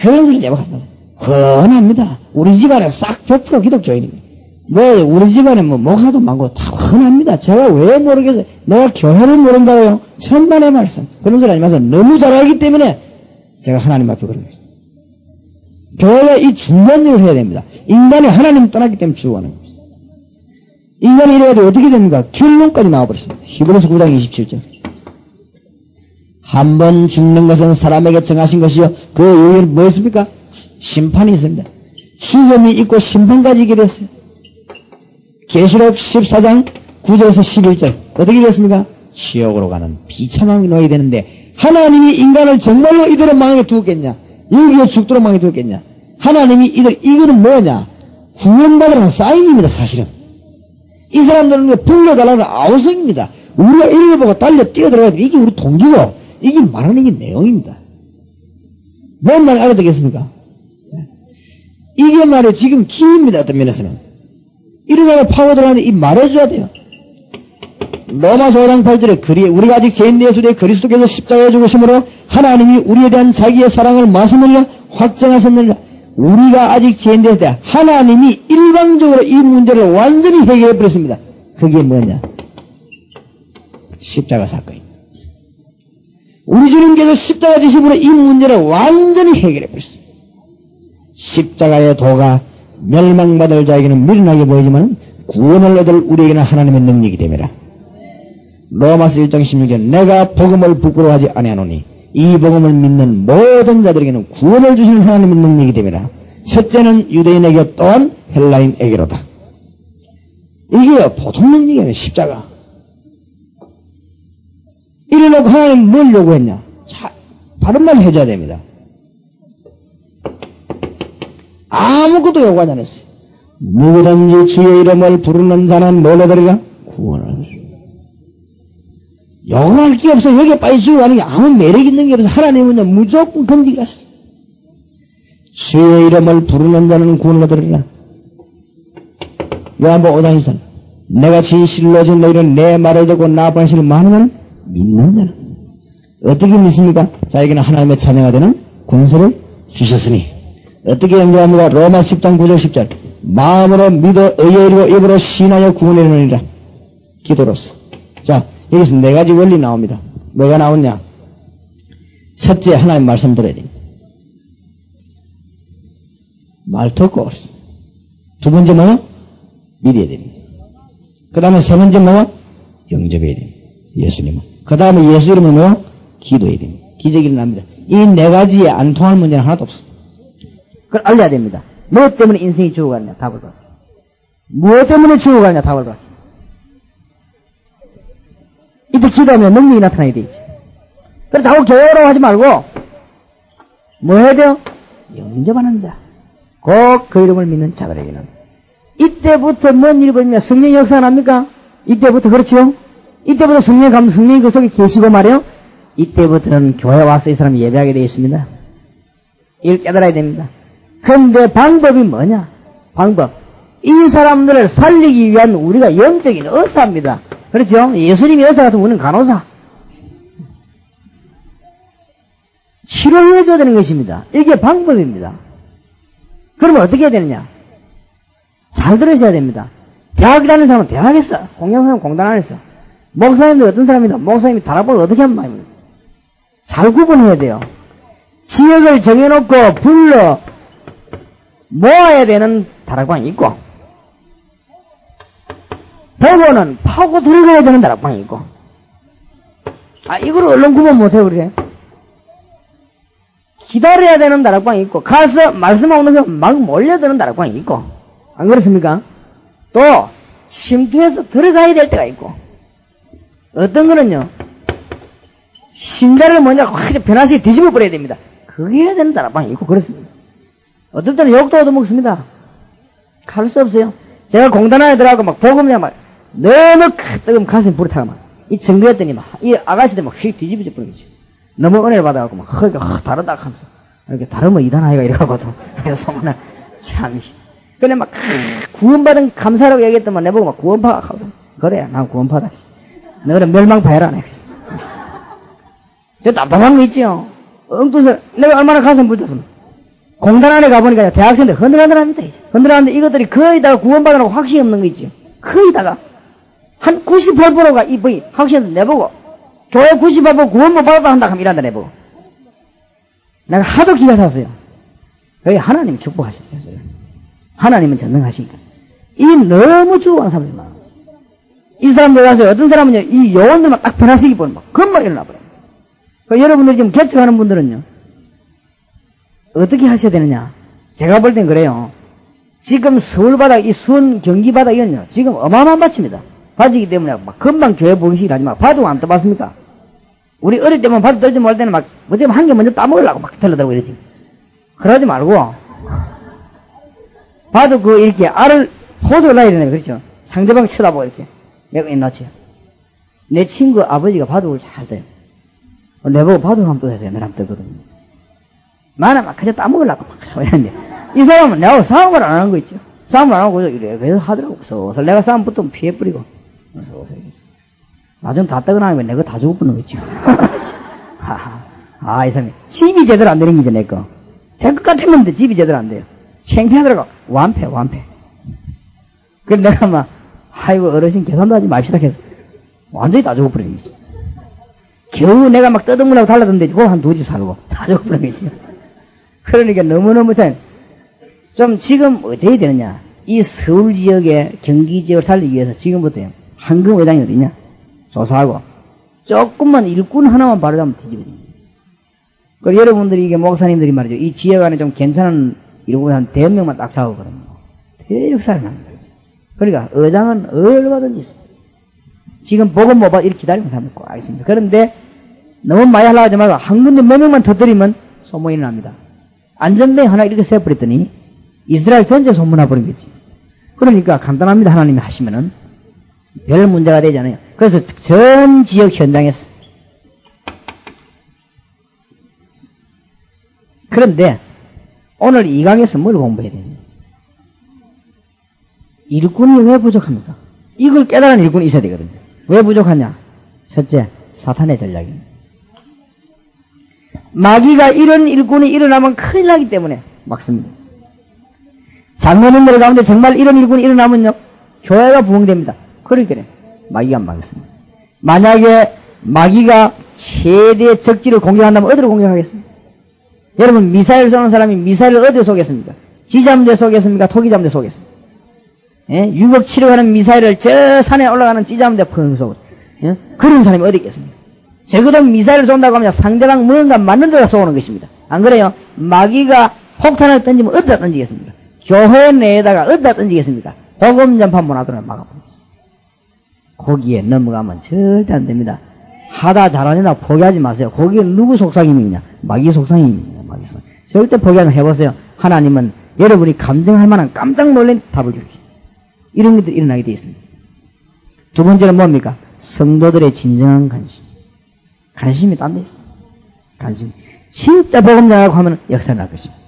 그런 소리 제발 하지 마세요. 흔합니다. 우리 집안에 싹 100% 기독교인입니다. 우리 집안에 목사도 많고 다 흔합니다. 제가 왜 모르겠어요. 내가 교회를 모른다고요? 천만의 말씀. 그런 소리 하지 마세요. 너무 잘 알기 때문에 제가 하나님 앞에 그런 거예요. 교회가 이 중요한 일을 해야 됩니다. 인간이 하나님 떠났기 때문에 죽어가는 겁니다. 인간이 이래가지고 어떻게 됩니까? 결론까지 나와버렸습니다. 히브리서 9장 27절. 한 번 죽는 것은 사람에게 정하신 것이요. 그 이유는 뭐였습니까? 심판이 있습니다. 죽음이 있고 심판까지 있게 됐어요. 계시록 14장 9절에서 11절. 어떻게 됐습니까? 지옥으로 가는 비참함이 놓여야 되는데 하나님이 인간을 정말로 이대로 망하게 두었겠냐? 여기에 죽도록 망하게 두었겠냐? 하나님이 이거는 뭐냐? 구원받으라는 사인입니다, 사실은. 이 사람들은 불러달라는 아우성입니다. 우리가 이를 보고 달려 뛰어들어가지고 이게 우리 동기고 이게 말하는 게 내용입니다. 뭔 말 알아듣겠습니까? 이게 말이에요. 지금 키입니다. 어떤 면에서는. 이러다가 파고들어가는데 이 말해줘야 돼요. 로마서 5장 8절에 우리가 아직 죄인 예수의 그리스도께서 십자가에 죽으심으로 하나님이 우리에 대한 자기의 사랑을 마시느냐 확정하셨느냐. 우리가 아직 죄인 되었을 때 하나님이 일방적으로 이 문제를 완전히 해결해버렸습니다. 그게 뭐냐? 십자가 사건입니다. 우리 주님께서 십자가 지심으로 이 문제를 완전히 해결해버렸습니다. 십자가의 도가 멸망받을 자에게는 미련하게 보이지만 구원을 얻을 우리에게는 하나님의 능력이 됨이라. 로마서 1장 16절 내가 복음을 부끄러워하지 아니하노니 이 복음을 믿는 모든 자들에게는 구원을 주시는 하나님의 능력이 됨이라. 첫째는 유대인에게 또한 헬라인에게로다. 이게 보통 능력이 아니라 십자가. 이래놓고 하나님 뭘 요구했냐? 바른 말 해줘야 됩니다. 아무것도 요구하지 않았어요. 누구든지 주의 이름을 부르는 자는 뭘로 들으리라? 구원을. 요구할 게 없어. 여기에 빠져 죽어가는 게 아무 매력 있는 게 없어. 하나님은요, 무조건 건지겠어. 주의 이름을 부르는 자는 구원을 얻으리라. 요한복음 5장 1절 내가 진실로 진 너희는 내 말을 듣고 나 보내시는 많으면 믿는 자는 어떻게 믿습니까? 자에게는 하나님의 자녀가 되는 권세를 주셨으니 어떻게 연결합니까? 로마 10장 9절 10절 마음으로 믿어 의에 이르고 입으로 신하여 구원에 이르느니라. 기도로서. 자, 여기서 네 가지 원리 나옵니다. 뭐가 나오냐? 첫째, 하나님 말씀 들어야 됩니다. 말 듣고 그랬어. 두 번째 뭐요? 믿어야 됩니다. 그 다음에 세 번째 뭐요? 영접해야 됩니다. 예수님은. 그 다음에 예수 이름은 뭐요? 기도해야 됩니다. 기적이 일어납니다. 이 네 가지에 안 통할 문제는 하나도 없어. 그걸 알려야 됩니다. 무엇 때문에 인생이 죽어가느냐? 답을 봐. 무엇 때문에 죽어가느냐? 답을 봐. 이때 기도하면 능력이 나타나게 되지. 그래서 자꾸 교회라고 하지 말고 뭐 해야 돼요? 영접하는 자. 꼭 그 이름을 믿는 자들에게는. 이때부터 뭔 일이 벌이냐? 성령의 역사가 납니까? 이때부터 그렇지요? 이때부터 성령이 그 속에 계시고 말이요. 이때부터는 교회 와서 이 사람이 예배하게 되어 있습니다. 이걸 깨달아야 됩니다. 그런데 방법이 뭐냐? 방법. 이 사람들을 살리기 위한 우리가 영적인 의사입니다. 그렇죠? 예수님이 의사 같으면 우리는 간호사. 치료해줘야 되는 것입니다. 이게 방법입니다. 그러면 어떻게 해야 되느냐? 잘 들으셔야 됩니다. 대학 다니는 사람은 대학에서, 공연하면 공단 안에서. 목사님도 어떤 사람이다. 목사님이 다락방을 어떻게 하면 말입니다. 잘 구분해야 돼요. 지역을 정해놓고 불러 모아야 되는 다락방이 있고, 보고는 파고 들어가야 되는 다락방이 있고. 이걸 얼른 구분 못해요, 그래. 기다려야 되는 다락방이 있고, 가서 말씀하고 나서 막 몰려드는 다락방이 있고. 안 그렇습니까? 또, 침투해서 들어가야 될 때가 있고. 어떤 거는요, 신자를 먼저 확 변화시켜 뒤집어 버려야 됩니다. 그게 해야 되는 다락방이 있고, 그렇습니다. 어떨 때는 욕도 얻어먹습니다. 갈 수 없어요. 제가 공단 안에 들어가고 막 복음이야 막 너무 뜨거운 가슴이 불타가 막 이 정거했더니 막 이 아가씨들 막 휙 뒤집어져 버린 거지. 너무 은혜를 받아갖고 막 허리가 확 다르다 하면서 이렇게 다르면 이단 아이가 이래가고도 그래서 막 참. 근데 막 구원받은 감사라고 얘기했더만 내보고 막 구원파 하거든. 그래, 난 구원파다. 너는 멸망파해라. 네. 저 답답한 거 있지요. 엉뚱해서 내가 얼마나 가슴 불탔으면 공단 안에 가보니까 대학생들 흔들흔들합니다. 흔들하는데 이것들이 거의 다 구원받으라고 확신이 없는 거 있죠. 거의 다가. 한 98%가 이 확신을 내보고, 교회 98% 구원 못 받았다 한다 하면 이란다 내보고. 내가 하도 기가 찼어요. 거기 하나님이 축복하셨어요. 하나님은 전능하시니까. 이 너무 죽어간 사람들이 많아요. 이 사람들 가서 어떤 사람은요, 이 요원들만 딱 변화시키 보면 막 금방 일어나버려요. 여러분들이 지금 개척하는 분들은요, 어떻게 하셔야 되느냐? 제가 볼 땐 그래요. 지금 서울 바닥, 이 수원 경기 바닥이는요, 지금 어마어마한 밭입니다. 밭이기 때문에 막 금방 교회 보기식을 하지 마. 바둑 안 떠봤습니까? 우리 어릴 때만 바둑 떨지 말 때는 막, 어쩌면 한 개 먼저 따먹으려고 막 털려다고 이러지. 그러지 말고, 바둑 이렇게 알을 호소를 놔야 되네. 그렇죠? 상대방 쳐다보고 이렇게. 내가 놓지. 내 친구 아버지가 바둑을 잘 떠요. 내보고 바둑 한번 떠세요. 내가 한번 떠거든요. 나는 막 그저 따먹으려고 막 이랬는데, 이 사람은 내하고 싸움을 안 하는 거 있죠. 싸움을 안 하고 이래 하더라고. 그래서 내가 싸움 붙으면 피해버리고. 그래서 나중 다 떠고 나면 내가 다 죽어버리는 거 있죠. 이 사람이 집이 제대로 안 되는 거죠, 내 거. 될 것 같은 건데 집이 제대로 안 돼요. 창피하더라고. 완패. 그래서 내가 막, 아이고, 어르신 계산도 하지 맙시다. 해서 완전히 다 죽어버리는 거지. 겨우 내가 막 떠듬으려고 달라던데, 그거 한 2집 살고 다 죽어버리는 거지. 그러니까 너무너무 좀 지금 어찌해야 되느냐. 이 서울 지역에 경기 지역을 살리기 위해서 지금부터요. 황금 회장이 어디냐? 조사하고, 조금만 일꾼 하나만 바르자면 뒤집어집니다. 그리고 여러분들이 이게 목사님들이 말이죠. 이 지역 안에 좀 괜찮은 일꾼 한 100명만 딱 잡아버리면 대역사를 납니다. 그러니까 의장은 얼마든지 있습니다. 지금 보고 못 봐 이렇게 기다리고 사람이 꼭 있습니다. 그런데 너무 많이 하려고 하지 말고 한 군데 몇 명만 터뜨리면 소문이 납니다. 안전뱅이 하나 이렇게 세버렸더니 이스라엘 전체 소문나버린 거지. 그러니까 간단합니다. 하나님이 하시면은 별 문제가 되지 않아요. 그래서 전 지역 현장에서. 그런데 오늘 이 강에서 뭘 공부해야 되냐? 일꾼이 왜 부족합니까? 이걸 깨달은 일꾼이 있어야 되거든요. 왜 부족하냐? 첫째, 사탄의 전략입니다. 마귀가 이런 일꾼이 일어나면 큰일 나기 때문에 막습니다. 장로님들 가운데 정말 이런 일꾼이 일어나면요, 교회가 부흥됩니다. 그러니까 마귀가 막습니다. 만약에 마귀가 최대 적지를 공격한다면 어디로 공격하겠습니까? 여러분, 미사일 쏘는 사람이 미사일을 어디에 쏘겠습니까? 지잠대 쏘겠습니까? 토기잠대 쏘겠습니까? 예? 6억 7억 하는 미사일을 저 산에 올라가는 지잠대 펑 쏘고, 예? 그런 사람이 어디 있겠습니까? 적어도 미사일을 쏜다고 하면 상대방 뭔가 맞는 데다 쏘는 것입니다. 안 그래요? 마귀가 폭탄을 던지면 어디다 던지겠습니까? 교회 내에다가 어디다 던지겠습니까? 복음 전파 못하도록 막아버립니다. 거기에 넘어가면 절대 안 됩니다. 하다 잘하냐 포기하지 마세요. 거기에 누구 속삭임이냐? 마귀 속삭임입니다. 마귀 속삭임. 절대 포기 안 해보세요. 하나님은 여러분이 감정할 만한 깜짝 놀란 답을 주십시오. 이런 것들이 일어나게 되어 있습니다. 두 번째는 뭡니까? 성도들의 진정한 관심. 관심이 딴 데 있습니다. 관심. 진짜 복음 전하라고 하면 역사를 날 것입니다.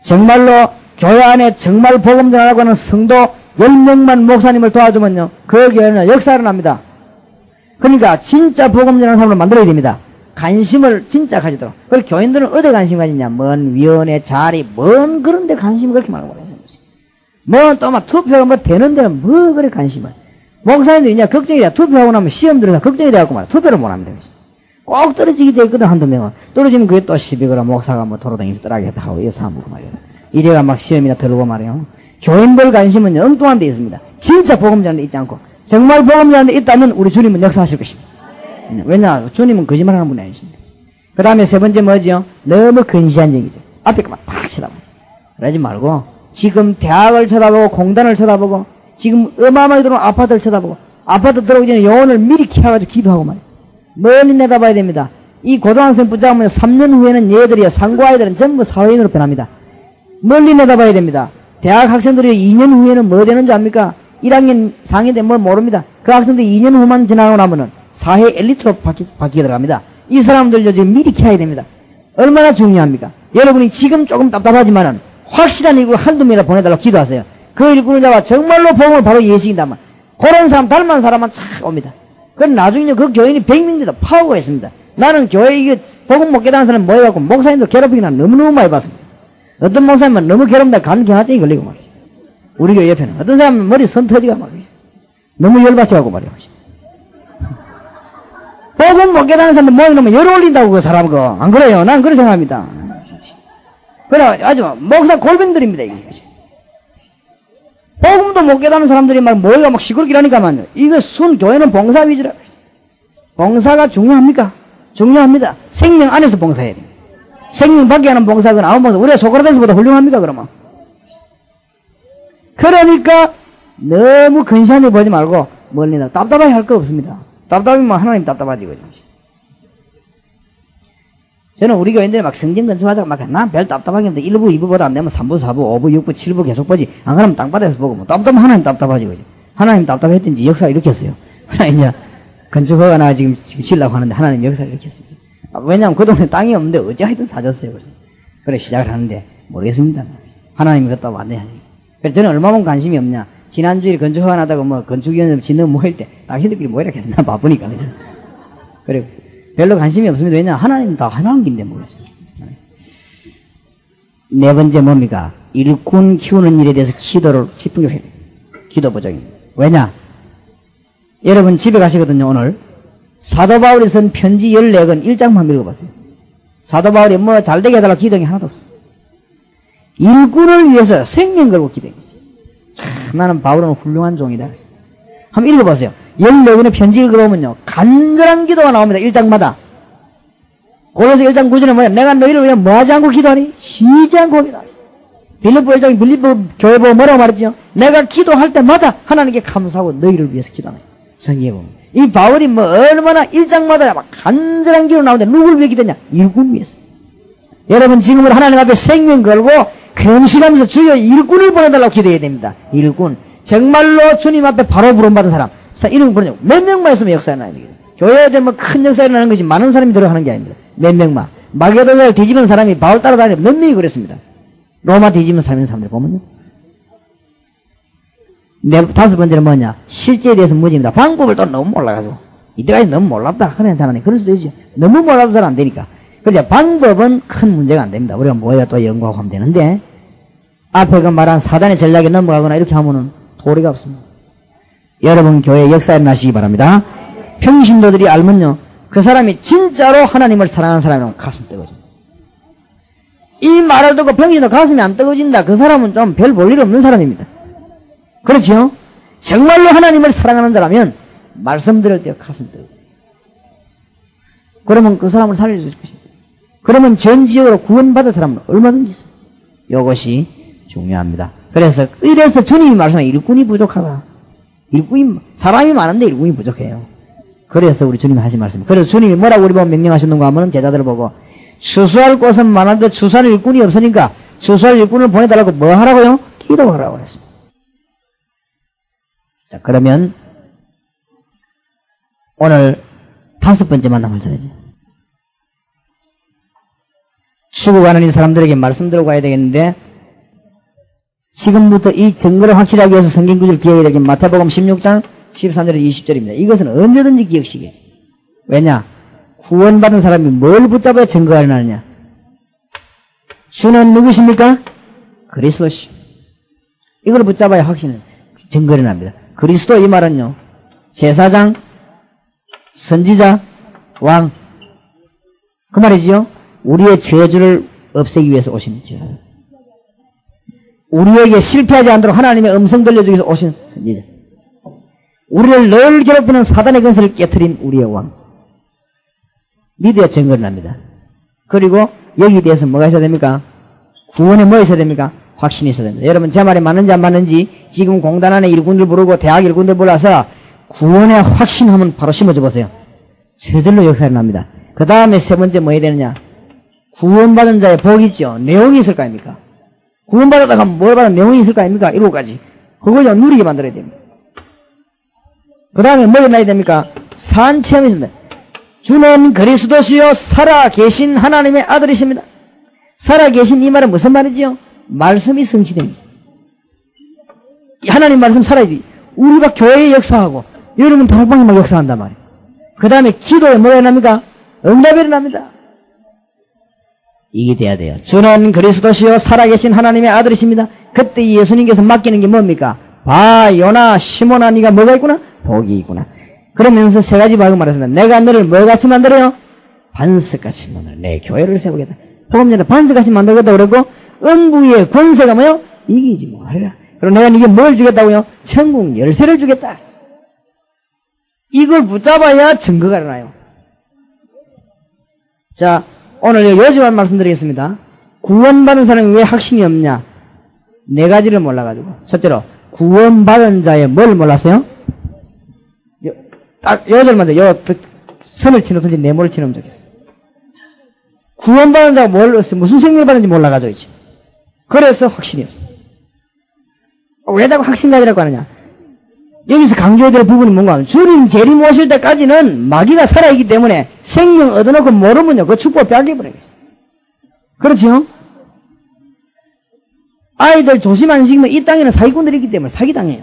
정말로 교회 안에 정말 복음 전하라고 하는 성도 10명만 목사님을 도와주면요, 그 교회는 역사를 납니다. 그러니까 진짜 복음 전하는 사람을 만들어야 됩니다. 관심을 진짜 가지도록. 그리고 교인들은 어디에 관심 가지냐? 먼 위원회 자리, 먼 그런 데 관심을 그렇게 많이 가지는 거지. 뭐 또 막 투표가 뭐 되는 데는 뭐 그래 관심을. 목사님들이 이제 걱정이야. 투표하고 나면 시험 들어서 걱정이 돼갖고 말이야. 투표를 못 합니다. 꼭 떨어지게 돼 있거든, 한두 명은. 떨어지면 그게 또 시비 걸어 목사가 뭐 도로다니면서 떠나겠다 하고 이래서 사먹고 말이야. 이래가 막 시험이나 들고 말이야. 교인들 관심은 엉뚱한 데 있습니다. 진짜 복음 전하는 데 있지 않고, 정말 복음 전하는 데 있다면 우리 주님은 역사하실 것입니다. 왜냐? 주님은 거짓말하는 분이 아니십니다. 그 다음에 세 번째 뭐지요? 너무 근시안적이죠. 앞에 거만 탁 쳐다보고. 그러지 말고, 지금 대학을 쳐다보고, 공단을 쳐다보고, 지금 어마어마하게 들어온 아파트를 쳐다보고, 아파트 들어오기 전에 영혼을 미리 키워가지고 기도하고 말이야. 멀리 내다봐야 됩니다. 이 고등학생 붙잡으면 3년 후에는 얘들이요, 상고아이들은 전부 사회인으로 변합니다. 멀리 내다봐야 됩니다. 대학 학생들이 2년 후에는 뭐 되는 줄 압니까? 1학년, 4학년 때 뭘 모릅니다. 그 학생들이 2년 후만 지나고 나면은 사회 엘리트로 바뀌게 들어갑니다. 이 사람들요, 지금 미리 키워야 됩니다. 얼마나 중요합니까? 여러분이 지금 조금 답답하지만은 확실한 일꾼을 한두 명이라 보내달라고 기도하세요. 그 일꾼을 잡아 정말로 복음을 바로 예식인다면 그런 사람 닮은 사람만 착 옵니다. 그럼 나중에 그 교인이 100명도 파오가 있습니다. 나는 교회 이게 복음 못 깨달은 사람 모여갖고 목사님들 괴롭히기나 너무너무 많이 봤습니다. 어떤 목사님은 너무 괴롭다 간 경화증이 걸리고 말이죠. 우리 교회 옆에는. 어떤 사람은 머리 선 터지가 말이죠. 너무 열받쳐가고 말이죠. 복음 못 깨닫는 사람들 모이면 열 올린다고 그 사람 거. 안 그래요? 난 그렇게 생각합니다. 그래 아주 목사 골병들입니다 이게. 복음도 못 깨닫는 사람들이 막 모여가 막 시끄럽기라니까만요. 이거 교회는 봉사 위주라. 봉사가 중요합니까? 중요합니다. 생명 안에서 봉사해야 돼요. 생명 밖에 하는 봉사는 아무 봉사. 우리가 소크라테스보다 훌륭합니까 그러면? 그러니까 너무 근시하게 보지 말고 멀리 나 답답하게 할 거 없습니다. 답답하면 하나님 답답하지 그죠? 저는 우리 교인들이 막 성경 건축하자고 막 난 별 답답하게 없는데 1부, 2부보다 안 되면 3부, 4부, 5부, 6부, 7부 계속 보지. 안 그러면 땅바닥에서 보고 뭐 답답하면 하나님 답답하지 그죠? 하나님 답답했든지 역사를 일으켰어요. 하나님 이제 건축허가 나 지금 치려고 하는데 하나님 역사를 일으켰어요. 왜냐하면 그동안에 땅이 없는데 어찌 하여튼 사줬어요. 그래 시작을 하는데 모르겠습니다. 하나님이 그것도 완전히 하셨어요. 그래서 저는 얼마나 관심이 없냐. 지난주에 건축허가 나다고 뭐 건축위원회 짓는 모일 때 당신들끼리 모이라 했어. 나 바쁘니까. 그죠? 그래 별로 관심이 없습니다. 왜냐 하나님 다 하나님 긴데 모르겠어요. 네 번째 뭡니까? 일꾼 키우는 일에 대해서 기도를 집중해야 돼요. 기도 보정입니다. 왜냐? 여러분 집에 가시거든요 오늘. 사도 바울이 쓴 편지 14권 1장만 읽어봤어요. 사도 바울이 뭐 잘되게 해달라고 기도한 게 하나도 없어요. 일꾼을 위해서 생명 걸고 기도했어요. 참 나는 바울은 훌륭한 종이다. 한번 읽어보세요. 14권의 편지 읽어보면요 간절한 기도가 나옵니다. 1장마다. 고린도서 1장 9절에 뭐야? 내가 너희를 위해 뭐하지 않고 기도하니? 쉬지 않고 기도하니. 빌립보 1장 빌립보 교회 보고 뭐라고 말했죠? 내가 기도할 때마다 하나님께 감사하고 너희를 위해서 기도하네. 성경에 보면. 이 바울이 뭐 얼마나 1장마다 막 간절한 기도 나오는데 누구를 위해 기도했냐? 일꾼 위해서. 여러분 지금은 하나님 앞에 생명 걸고 금식하면서 주여 일꾼을 보내달라고 기도해야 됩니다. 일꾼. 정말로 주님 앞에 바로 부름받은 사람. 이런 부르냐고. 몇 명만 있으면 역사에 나야 되겠다. 교회에 되면 큰 역사에 나는 것이 많은 사람이 들어가는 게 아닙니다. 몇 명만. 마게도냐를 뒤집은 사람이 바울 따라다니는 몇 명이 그랬습니다. 로마 뒤집은 사람들 보면요. 다섯 번째는 뭐냐? 실제에 대해서 무지입니다. 방법을 또 너무 몰라가지고. 이때까지 너무 몰랐다. 그런 사람이 그럴 수도 있죠. 너무 몰라도 잘 안 되니까. 그러니까 방법은 큰 문제가 안 됩니다. 우리가 뭐야 또 연구하고 하면 되는데, 앞에 그 말한 사단의 전략에 넘어가거나 이렇게 하면은 도리가 없습니다. 여러분 교회 역사에 나시기 바랍니다. 평신도들이 알면요. 그 사람이 진짜로 하나님을 사랑하는 사람이라면 가슴 뜨거워집니다. 이 말을 듣고 평신도 가슴이 안 뜨거워진다. 그 사람은 좀 별 볼 일 없는 사람입니다. 그렇죠? 정말로 하나님을 사랑하는 자라면 말씀 들을 때 가슴 뜨거워. 그러면 그 사람을 살릴 수 있을 것입니다. 그러면 전 지역으로 구원받을 사람은 얼마든지 있어요. 이것이 중요합니다. 이래서 주님이 말씀하신 일꾼이 부족하다. 사람이 많은데 일꾼이 부족해요. 그래서 우리 주님이 하신 말씀. 그래서 주님이 뭐라고 우리 보고 명령하셨는가 하면 제자들을 보고 추수할 곳은 많은데 추수할 일꾼이 없으니까 추수할 일꾼을 보내달라고 뭐 하라고요? 기도하라고 했습니다. 자, 그러면 오늘 다섯 번째 만남을 전해죠. 죽어가는 이 사람들에게 말씀 들고 가야 되겠는데 지금부터 이 증거를 확실하게 위해서 성경 구절 기억해야 되겠 마태복음 16장 13절에서 20절입니다. 이것은 언제든지 기억시켜요. 왜냐? 구원받은 사람이 뭘 붙잡아야 증거가 일어나느냐? 주는 누구십니까? 그리스도시. 이걸 붙잡아야 확신은 증거가 일어납니다. 그리스도 이 말은요. 제사장, 선지자, 왕. 그 말이지요. 우리의 저주를 없애기 위해서 오신 제사장. 우리에게 실패하지 않도록 하나님의 음성 들려주기 위해서 오신 선지자. 우리를 늘 괴롭히는 사단의 근세를 깨트린 우리의 왕. 믿어야 증거를 납니다. 그리고 여기에 대해서 뭐가 있어야 됩니까? 구원에 뭐 있어야 됩니까? 확신이 있어야 됩니다. 여러분 제 말이 맞는지 안 맞는지 지금 공단 안에 일꾼들 부르고 대학 일꾼들 불러서 구원에 확신하면 바로 심어줘 보세요. 저절로 역사가 납니다. 그 다음에 세 번째 뭐 해야 되느냐? 구원받은 자의 복이 있죠. 내용이 있을 거 아닙니까? 구원받았다가 하면 뭘 받은 내용이 있을 거 아닙니까? 1호까지. 그걸 좀 누리게 만들어야 됩니다. 그 다음에 뭐 일어나야 됩니까? 산체험이 있습니다. 주는 그리스도시요 살아계신 하나님의 아들이십니다. 살아계신 이 말은 무슨 말이지요? 말씀이 성취됩니다. 하나님 말씀 살아야지. 우리가 교회에 역사하고 여러분 다락방에 막 역사한단 말이에요. 그 다음에 기도에 뭐가 일어납니까? 응답이 일어납니다. 이게 돼야 돼요. 주는 그리스도시요 살아계신 하나님의 아들이십니다. 그때 예수님께서 맡기는 게 뭡니까? 봐, 요나, 시몬아, 네가 뭐가 있구나? 복이 있구나. 그러면서 세 가지 방금 말했습니다. 내가 너를 뭐같이 만들어요? 반석같이 만들어. 내 교회를 세우겠다. 복음전에 반석같이 만들겠다 그러고 음부의 권세가 뭐요? 이기지 못하리라. 그리고 내가 네게 뭘 주겠다고요? 천국 열쇠를 주겠다. 이걸 붙잡아야 증거가 일어나요. 자, 오늘 요지만 말씀드리겠습니다. 구원받은 사람이 왜 확신이 없냐? 네 가지를 몰라가지고. 첫째로, 구원받은 자의 뭘 몰랐어요? 딱, 요절 먼저, 선을 치놓든지 네모를 치놓으면 좋겠어. 구원받은 자가 무슨 생명을 받는지 몰라가지고, 있지. 그래서 확신이 없어. 왜 자꾸 확신 가지라고 하느냐? 여기서 강조해야 될 부분이 뭔가 하면, 주님 재림 오실 때까지는 마귀가 살아있기 때문에 생명 얻어놓고 모르면요, 그 축복을 빼앗겨버려요. 그렇죠? 아이들 조심 안 시키면 이 땅에는 사기꾼들이 있기 때문에 사기당해요.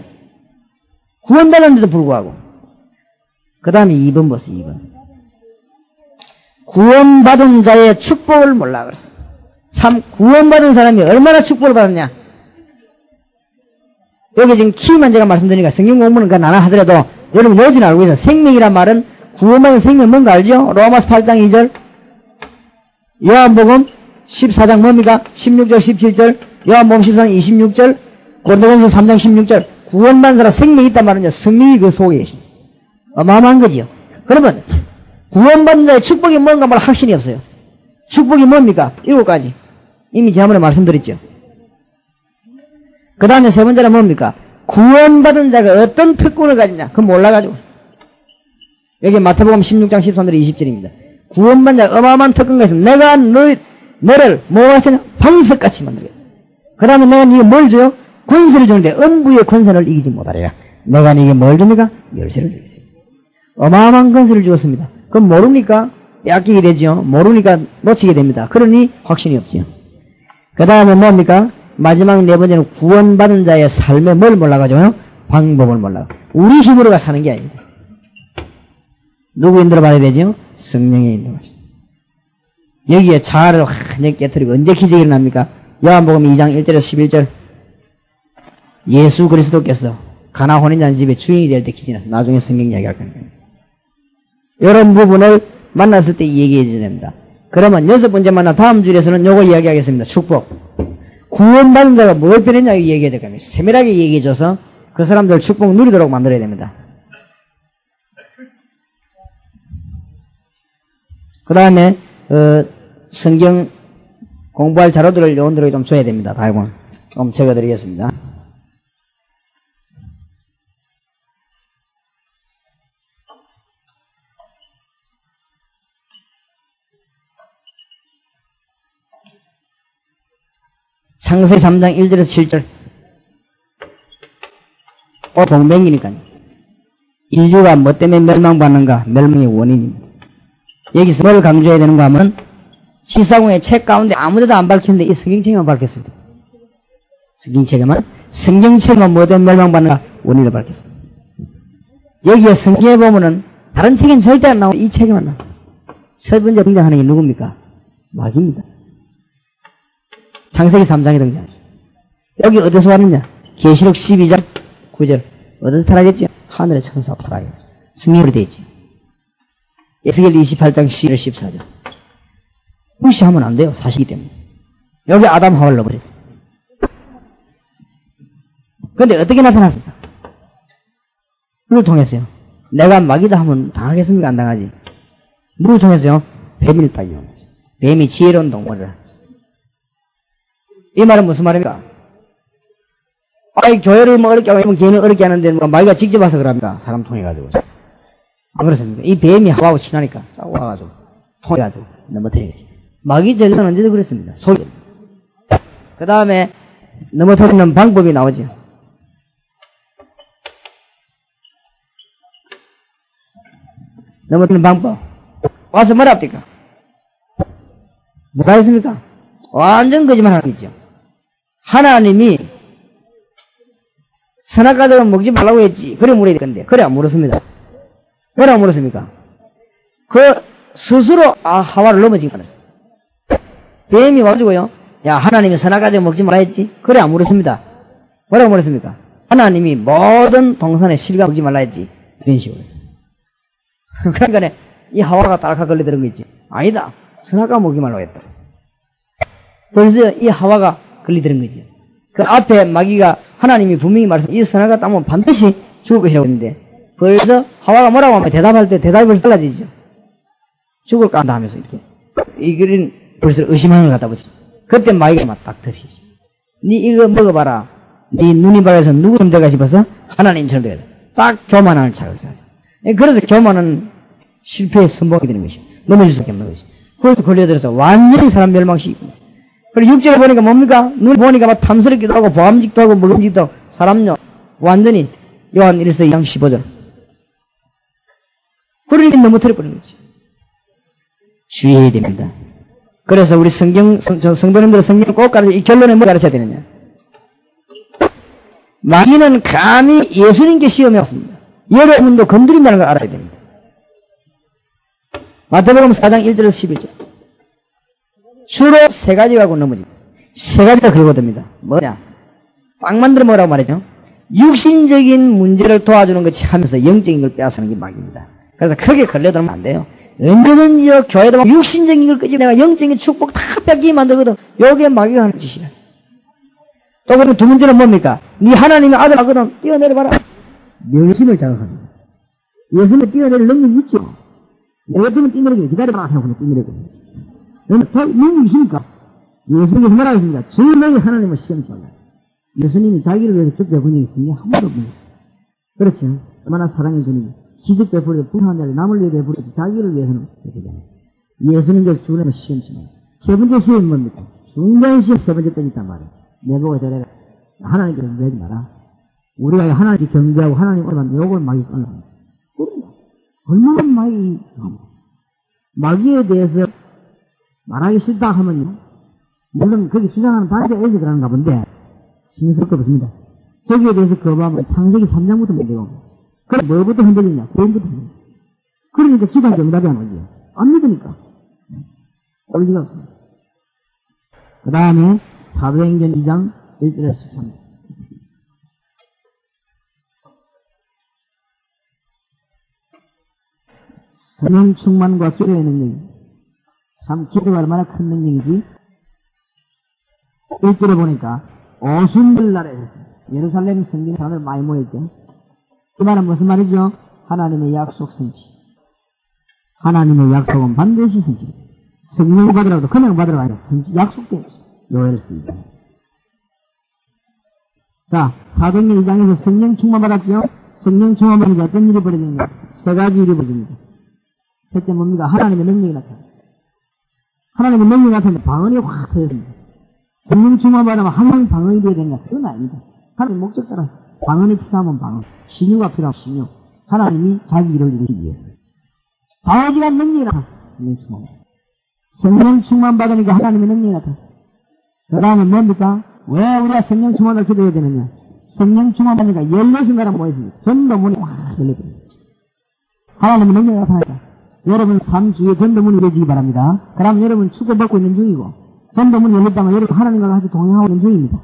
구원받았는데도 불구하고. 그 다음에 2번 보세요, 2번. 구원받은 자의 축복을 몰라 그랬어. 참, 구원받은 사람이 얼마나 축복을 받았냐? 여기 지금 키만 제가 말씀드리니까 성경 공부는 나나 하더라도 여러분 요지는 알고 있어요. 생명이란 말은 구원받은 생명 뭔가 알죠? 로마서 8장 2절, 요한복음 14장 뭡니까? 16절 17절, 요한복음 14장 26절, 고린도전서 3장 16절. 구원받은 사람 생명이 있단 말은요, 성령이 그 속에 계십니다. 어마어마한 거지요. 그러면 구원받은 자의 축복이 뭔가 말 확신이 없어요. 축복이 뭡니까? 7가지. 이미 지난번에 말씀드렸죠. 그 다음에 세 번째는 뭡니까? 구원받은 자가 어떤 특권을 가지냐? 그건 몰라가지고. 여기 마태복음 16장 13절 20절입니다. 구원받은 자가 어마어마한 특권가 있으면 내가 너를 뭐가 하시냐? 반석같이 만들겠다. 그 다음에 내가 네게 뭘 줘요? 권세를 주는데 음부의 권세를 이기지 못하리라. 내가 네게 뭘 줍니까? 열쇠를 주겠어요. 어마어마한 권세를 주었습니다. 그럼 모르니까 빼앗기게 되죠. 모르니까 놓치게 됩니다. 그러니 확신이 없지요. 그 다음에 뭡니까? 마지막 네 번째는 구원받은 자의 삶에 뭘 몰라가지고요? 방법을 몰라. 우리 힘으로가 사는 게 아닙니다. 누구 인도로 봐야 되죠? 성령의 인도하시다. 여기에 자아를 완전히 깨뜨리고 언제 기적이 일어납니까? 요한복음 2장 1절에서 11절. 예수 그리스도께서 가나 혼인자는 집에 주인이 될 때 기진해서 나중에 성경 이야기할 겁니다. 이런 부분을 만났을 때 얘기해 줘야 됩니다. 그러면 6번째 만나 다음 주일에서는 요거 이야기하겠습니다. 축복. 구원받은 자가 뭘 변했냐 얘기해야 될 겁니다. 세밀하게 얘기해줘서 그 사람들 축복 누리도록 만들어야 됩니다. 그 다음에 성경 공부할 자료들을 요원들에게 좀 줘야 됩니다. 다이건 좀 적어드리겠습니다. 창세기 3장 1절에서 7절. 동맹이니까요. 인류가 뭐 때문에 멸망받는가? 멸망의 원인입니다. 여기서 뭘 강조해야 되는가 하면 시사공의 책 가운데 아무데도 안 밝히는데 이 성경책에만 밝혔습니다. 성경책에만 뭐 때문에 멸망받는가? 원인을 밝혔습니다. 여기에 성경에 보면은 다른 책엔 절대 안 나오고 이 책에만 나옵니다. 첫 번째 등장하는 게 누굽니까? 마귀입니다. 창세기 3장에 등장하죠. 여기 어디서 왔느냐? 계시록 12장 9절. 어디서 타락했지? 하늘의 천사가 타락했죠. 승리로 되어 있지. 에스겔 28장 11절 14절. 무시하면 안 돼요. 사실이기 때문에. 여기 아담 하와를 넣어버렸어요. 그런데 어떻게 나타났습니까? 누굴 통해서요? 내가 마귀다 하면 당하겠습니까? 안 당하지? 누굴 통해서요? 뱀을 딱 이용하죠. 뱀이 지혜로운 동물이라. 이 말은 무슨 말입니까? 아이, 교회를 뭐 어렵게 하면 개인을 어렵게 하는데 뭐 마귀가 직접 와서 그럽니까? 사람 통해가지고. 안 그렇습니까? 이 뱀이 하와하고 친하니까 딱 와가지고 통해가지고 넘어뜨리겠지. 마귀 전략은 언제도 그랬습니다. 속이. 그 다음에 넘어뜨리는 방법이 나오죠. 넘어뜨리는 방법. 와서 뭐라 합니까? 뭐가 있습니까? 완전 거짓말 하는 거죠. 하나님이 선악과들은 먹지 말라고 했지. 그래 물어야 될 건데. 그래 안 물었습니다. 왜 안 물었습니까? 그 스스로 하와를 넘어진 거예요. 뱀이 와가지고요. 야, 하나님이 선악과자 먹지 말라 했지? 그래, 안 물었습니다. 뭐라고 물었습니까? 하나님이 모든 동산의 실과 먹지 말라 했지. 이런 식으로. 그러니까 이 하와가 따라가 걸려들은 거지. 아니다. 선악과 먹지 말라고 했다. 그래서 이 하와가 걸리들은 거지. 그 앞에 마귀가 하나님이 분명히 말씀, 이 선악과 따면 반드시 죽을 것이라고 했는데, 그래서 하와가 뭐라고 하면 대답할 때 대답이 달라지죠. 죽을 깐다 하면서 이렇게. 이거는 벌써 의심하는 걸 갖다 붙이죠. 그때 마귀가 막 딱 덮이지. 니 이거 먹어봐라. 니 눈이 밝아서 누구처럼 되가 싶어서 하나님처럼 되가. 딱 교만함을 자극하죠. 그래서 교만은 실패의 선봉이 되는 것이죠. 넘어질 수밖에 없는 것이죠. 그래서 걸려들어서 완전히 사람 멸망시키고. 그리고 6절에 보니까 뭡니까? 눈 보니까 막 탐스럽기도 하고 보암직도 하고 먹음직도 하고 사람요. 완전히 요한 1서 2장 15절. 그러니 넘어뜨려버리는 거지. 주의해야 됩니다. 그래서 우리 성도님들 성경 꼭 가르쳐, 이 결론에 뭐 가르쳐야 되느냐. 마귀는 감히 예수님께 시험해 왔습니다. 여러분도 건드린다는 걸 알아야 됩니다. 마태복음 4장 1절에서 11절. 주로 세 가지가 하고 넘어집니다. 세 가지가 긁어듭니다. 뭐냐? 빵 만들어 먹으라고 말이죠. 육신적인 문제를 도와주는 것이 하면서 영적인 걸 빼앗는 게 마귀입니다. 그래서 크게 걸려들면 안 돼요. 언제든지 교회도 육신적인 걸 끄지 내가 영적인 축복 다 뺏기게 만들거든. 요게 마귀가 하는 짓이야. 또 그러면 두 번째는 뭡니까? 네 하나님의 아들 하거든. 뛰어내려봐라. 명심을 자극합니다. 예수님을 뛰어내릴 능력이 있죠. 내가 뛰면 뛰어내리고 기다려봐 하고 뛰어내리고. 능력이 있으니까. 예수님께서 뭐라고 했습니까? 주 너희 하나님을 시험치 말라. 예수님이 자기를 위해서 쭉 베푼 적이 있으니 한 번도 없습니다. 그렇죠. 얼마나 사랑해 주님이. 기적 베풀려 불쌍한 자를 남을 위해 베풀려 자기를 위해서는 베풀지 않았어요. 예수님께서 주님을 시험치 말라. 세 번째 시험이 뭡니까? 중대한 시험 세 번째 때는 있단 말이에요. 내보고 저래라. 하나님께 경배하지 마라. 우리가 하나님께 경배하고 하나님 오면 욕을 마귀 끊어요. 얼마나 마귀에 대해서 말하기 싫다 하면요. 물론 그렇게 주장하는 단체에서 그러는가 본데 신경 쓸 거 없습니다. 저기에 대해서 거부하면 창세기 3장부터 문제가 옵니다. 그럼 뭐부터 흔들리냐? 구원부터 흔들리냐? 그러니까 기도한 정답이 안 오지. 안 믿으니까. 올 리가 없습니다. 그 다음에 사도행전 2장 1절에서 13절. 성령 충만과 기도의 능력이 참 기도가 얼마나 큰 능력이지. 1절에 보니까 오순절날에 했어요. 예루살렘 성경 사람들 많이 모였죠. 그 말은 무슨 말이죠? 하나님의 약속 성취. 하나님의 약속은 반드시 성취. 성령 받으라도 그냥 받으라고 아니라 성취 약속된 요엘 쓰입니다. 자, 사도행전 2장에서 성령 충만 받았죠? 성령 충만 받으니까 어떤 일이 벌어집니까? 세 가지 일이 벌어집니다. 첫째 뭡니까? 하나님의 능력이 나타납니다. 하나님의 능력이 나타나면 방언이 확 터졌습니다. 성령 충만 받으면 항상 방언이 되어야 되냐? 그건 아닙니다. 하나님 목적 따라 방언이 필요하면 방언, 신유가 필요하면 신유. 하나님이 자기 일을 이루기 위해서. 자기가 능력이 나타났어요. 성령 충만. 성령 충만 받으니까 하나님의 능력이 나타났어요. 그 다음에 뭡니까? 왜 우리가 성령 충만을 기도해야 되느냐? 성령 충만 받으니까 16순간을 모였습니다. 전도문이 확 열려버립니다. 하나님의 능력이 나타나니까. 여러분 삶 주위에 전도문이 열려지기 바랍니다. 그럼 여러분 축복받고 있는 중이고, 전도문이 열렸다면 여러분 하나님과 같이 동행하고 있는 중입니다.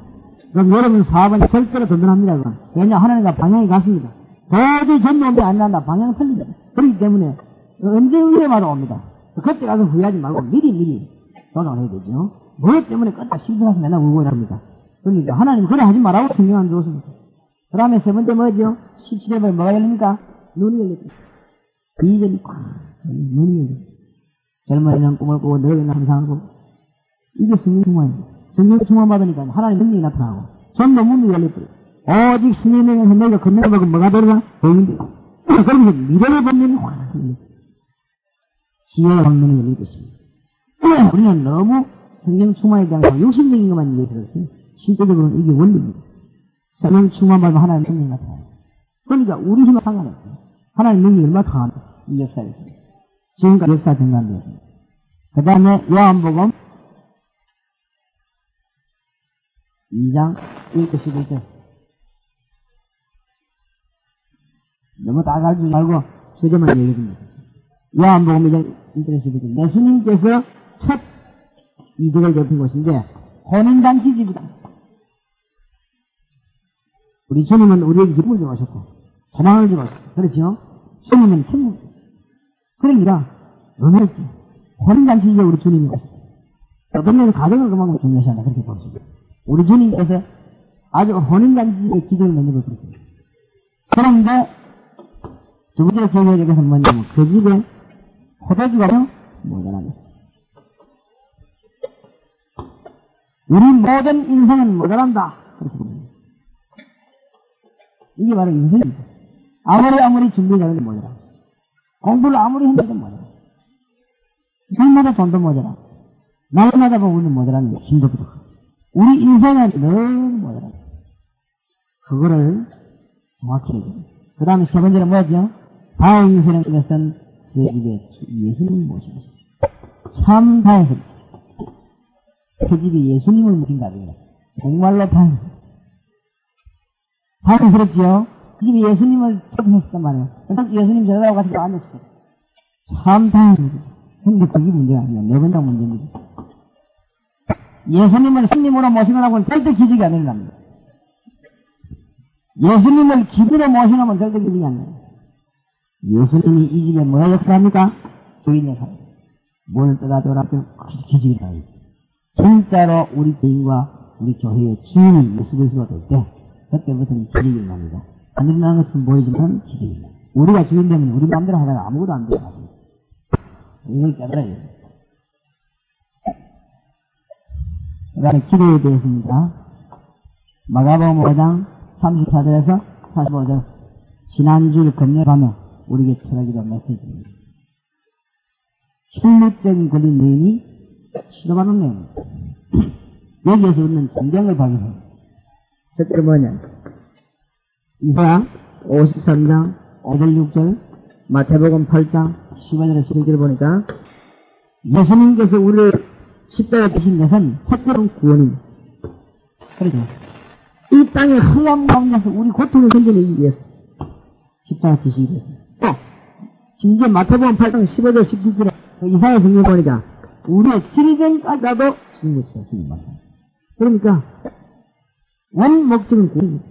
그럼 여러분 사업은 절대로 든든합니다. 그럼. 왜냐? 하나님과 방향이 같습니다. 도저히 전도문이 안 난다. 방향 틀립니다. 그렇기 때문에 언제 위험하다 옵니다. 그때 가서 후회하지 말고 미리 도전을 해야 되죠. 뭐 때문에 끝다 실패해서 맨날 울고 이랍니다. 그러니까 하나님 그래 하지 말라고 성경 안 주었습니다. 그 다음에 세 번째 뭐죠? 17에 보면 뭐가 열립니까? 눈이 열립니다. 비전이 꽉 눈이 열립니다. 젊은이는 꿈을 꾸고 늙은이는 항상 꾸고. 이게 성령 충만입니다. 성령 충만 받으니까 하나님 능력이 나타나고 전도문이 열려버려요. 오직 성령에 의해서 내가 건너가 보면 뭐가 되느냐? 보이는데 그러면서 미래를 보면 확 열려요. 지혜의 방면이 열릴 것입니다. 우리는 너무 성령 충만에 대한 육신적인 것만 얘기했어요. 실제적으로는 이게 원리입니다. 성령 충만 받으면 하나님 능력이 나타나요. 그러니까 우리 힘은 상관없어요. 하나님 능력이 얼마나 강합니까? 이 역사에서. 지금까지 역사 정관되었습니다. 그 다음에 요한복음 2장 1절 11절. 너무 다 가르치지 말고 주제만 얘기해줍니다. 요한복음 2장 1절 11절. 예수님께서 첫 이득을 좁힌 곳인데 혼인잔치집이다. 우리 주님은 우리에게 기쁨을 주셨고 소망을 주셨고 그렇죠? 주님은 천국 그러니까 의미있지. 혼인잔치집에 우리 주님이 오셨다. 어떤 면에서 가정을 그만큼 중요시한다 그렇게 볼 수 있습니다. 우리 주님께서 아주 혼인잔치집에 기적을 만들어 버렸습니다. 그런데 두 번째로 기억해야 될 것은 뭐냐면 그 집에 포도주가 모자란 것입니다. 우리 모든 인생은 모자란다. 그렇게 봅니다. 이게 바로 인생입니다. 아무리 준비를 하는데 모자라. 공부를 아무리 했는데도 모자라. 날마다 돈도 모자라. 날마다 보면 우리는 모자라는 게 힘도 부족하고. 우리 인생은 늘 모자라. 그거를 정확히 해줘요. 그 다음에 세 번째로 뭐죠? 다행스러운 것은 그 집에 예수님을 모신 것입니다. 참 다행스럽죠. 그 집에 예수님을 모신 거 아니에요. 정말로 다행스럽죠. 다행스럽죠? 그 집에 예수님을 소개했었단 말이에요. 그래서 예수님 저러고 같이 앉았을 거예요. 참 다행이죠. 근데 그게 문제가 아니에요. 네 번째 문제입니다. 예수님을 스님으로 모시느라고는 절대 기적이 안 일어납니다. 예수님을 기도로 모시면 절대 기적이 안 나요. 예수님이 이 집에 뭐가 역사합니까? 주인 역사입니다. 문을 뜯어줘라 기적이 나요. 진짜로 우리 개인과 우리 교회의 주인이 예수 그리스도가 될 때 그때부터는 기적이 일어납니다. 안 일어나는 것은 보이지만 기적이 일어납니다. 우리가 주인 되면 우리 마음대로 하다가 아무것도 안 돼요. 이걸 깨달아야 돼요. 그 다음에 기도에 대해서입니다. 마가복음 5장 34절에서 45절 지난주를 건너가며 우리에게 철학이던 메시지입니다. 혈루증 걸린 여인이 치료받는 내용입니다. 여기에서 우리는 전경을 발견합니다. 첫째로 뭐냐? 이사야 53장 5절 6절 마태복음 8장 15절에서 11절을 보니까 예수님께서 우리를 십자가에 드신 것은 첫째로는 구원입니다. 그렇죠? 이 땅의 허감 가운데서 우리 고통을 견뎌내기 위해서 십자가 지시기 위해서 또 심지어 마태복음 8장 15절 17절에 이사야 성경 보니까 우리의 질병까지도 주님께서 주님 말씀합니다. 그러니까 원 목적은 구원입니다.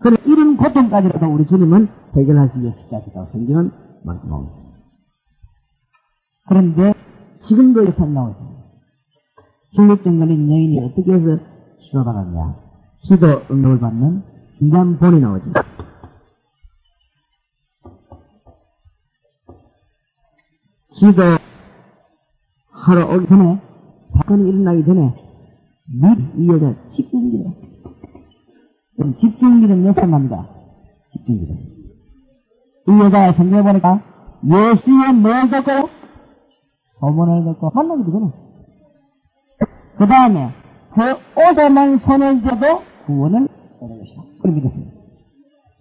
그런 이런 고통까지라도 우리 주님은 해결하시기 위해서 십자가시다고 성경은 말씀하고 있습니다. 그런데 지금도 이렇게 나오고 있습니다. 혈루증 걸린 여인이 어떻게 해서 치료받았냐? 기도 응답을 받는 진단본이 나오죠. 기도하러 오기 전에 사건이 일어나기 전에 이 여자 집중기도 집중기도 역사합니다. 집중기도 이 여자가 성경에 보니까 예수의 뭘 듣고 소문을 듣고 만나기도 전에 그 다음에 그 옷에만 손을 대도 구원을 얻는 것이다. 그렇게 믿었습니다.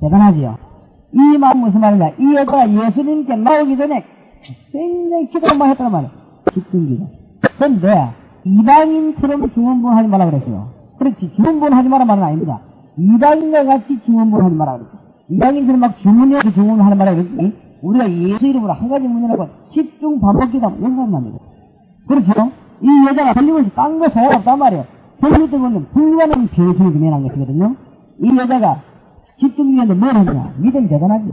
대단하지요. 이 말은 무슨 말이냐? 이 여자가 예수님께 나오기 전에 굉장히 기도만 했단 말이에요. 집중기도. 그런데 이방인처럼 중언부원 하지 말라 그랬어요. 그렇지. 중언부원 하지 말라 말은 아닙니다. 이방인과 같이 중언부원 하지 말라 그랬죠. 이방인처럼 막 주문해서 중언을 하는 말이라 그랬지. 우리가 예수 이름으로 한 가지 문제라고 집중 반복기도 연습하면 안 되죠. 그렇죠? 이 여자가 걸림없이 딴 거 소용없단 말이에요. 결국은 거는 불가능한 병증이 면한 것이거든요. 이 여자가 집중기한테 뭘 하냐? 믿음이 대단하지.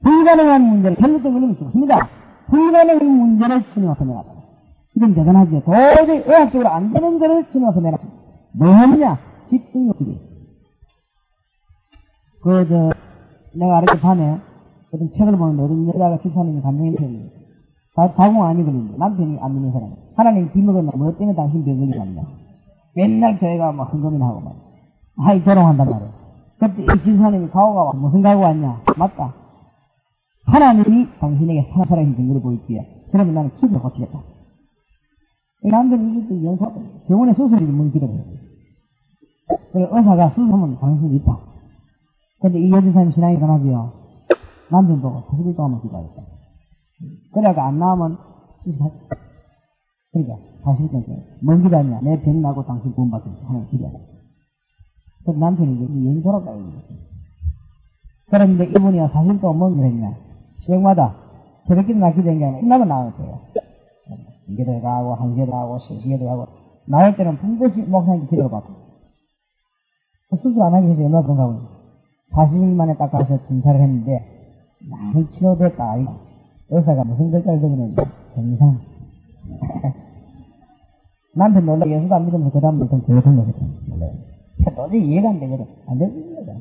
불가능한 문제를 결국은 걸리면 좋습니다. 불가능한 문제를 치료해서 내놨다. 믿음이 대단하죠. 도저히 의학적으로 안 되는 거를 치료해서 내놨다. 뭐 하느냐? 집중력이 있어. 내가 이렇게 밤에 어떤 책을 보는데 어떤 여자가 집사님이 감정이 표현해요. 자궁 암이 걸린다. 남편이 안 믿는 사람. 하나님 뒤먹었나? 뭐 때문에 당신 병 걸리지 않냐? 맨날 교회가 막 흥금이나 하고 막. 아이, 조롱한단 말이야. 그때 이 집사님이 가오가 무슨 가오 왔냐? 맞다. 하나님이 당신에게 살아있는 증거를 보일기에. 그러면 나는 기도를 고치겠다. 남편이 이것도 연습하고 병원에 수술이 문 기도해요. 그래, 의사가 수술하면 가능성이 있다. 근데 이 여진사님 신앙이 변하지요. 남편 보고 40일 동안만 기도하겠다. 그래가 안 나오면 수술하겠다. 그러니까 40일 동안 뭔 기도하냐? 내 병 나고 당신 구원받겠다. 하나님 기도하겠다. 그래서 남편이 이제 여행 돌아가요. 그런데 이분이 40일 동안 뭔 기도 했냐? 새벽마다 새벽기도 나 기도한 게 아니라 끝나고 나왔어요. 2개도 가고, 1시에도 가고, 3시에도 가고, 나올 때는 붕대시 목사님께 기도를 받고, 수술 안 하기 전에 얼마나 그런가 보니 40일 만에 딱 가서 진찰을 했는데, 많이 치료됐다. 의사가 무슨 글자를 적었는데, 정상. 나한테 놀라 예수도 안 믿으면서 그 다음부터 교회 등록했거든. 도저히 이해가 안 되거든. 안 되는 거다.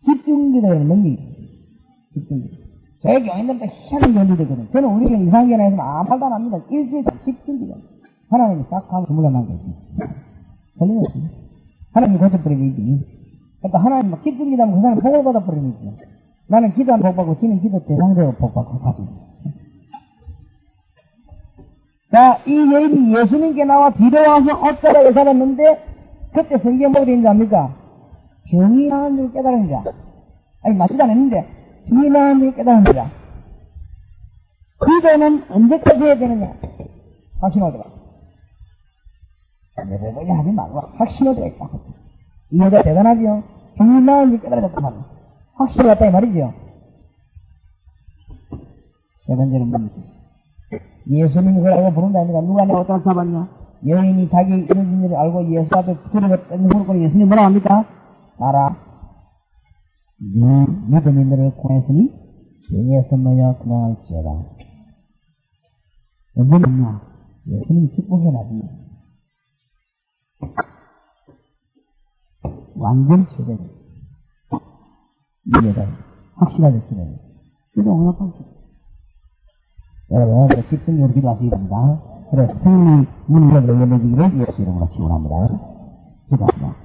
집중기도에는 능력이 집중기도. 저희 교인들도 희한한 견디되거든. 저는 우리 교회 이상견에서는 아무 말도 안 합니다. 일주일 동안 집중기도. 하나님이 싹 하고 주물러난 게 있습니다. 틀림없습니다. 하나님이 고쳐버리는 일이. 그러니까 하나님 막 집중기도하면 그 사람이 복을 받아버리는 일이죠. 나는 기도하면 복받고, 지는 기도 때 상대가 복받고 가지. 자, 이 여인이 예수님께 나와 뒤로 와서 옷자락을 잡았는데, 그때 성경 뭐가 되는지 압니까? 병이 나은 줄 깨달은 자. 아니, 맞지도 않았는데, 병이 나은 줄 깨달은 자. 기도는 언제까지 해야 되느냐? 확신하더라. 내버려 하지 말고, 확신하더라. 이 여자 대단하죠? 병이 나은 줄 깨달았단 말이야. 확신을 갖다 이 말이죠. 세 번째는 뭡니까? 예수님이 그걸 알고 부른다니까 누가 내가 어디다 잡았냐? 여인이 자기 이런 일을 알고 예수 앞에 두려워 떠는 예수님 뭐라고 합니까? 알아. 네 믿음이 너를 구했으니 죄에서 너야 그만할지어다. 언제 믿냐? 예수님이 축복해 놔줍니다. 완전 최대다. 이 여자 확실하게 기도해요. 기도 응답할 수 있어요. 여러분, 집중력으로 기도하시기 바랍니다. 그래, 승리 문력으로 열려지기를 예수 이름으로 기원합니다. 기도합니다.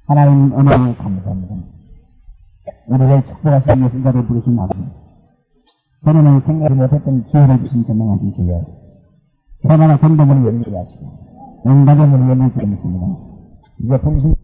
하나님 은혜에 감사합니다. 우리를 축복하시기 위해서 이 자리에 부르신 아버지. 전에는 생각을 못했던 기회를 주신 전능하신 주여. 그러나 전도문을 열리게 하시고, 응답의 문을 열리게 하십니다. 이제 부르신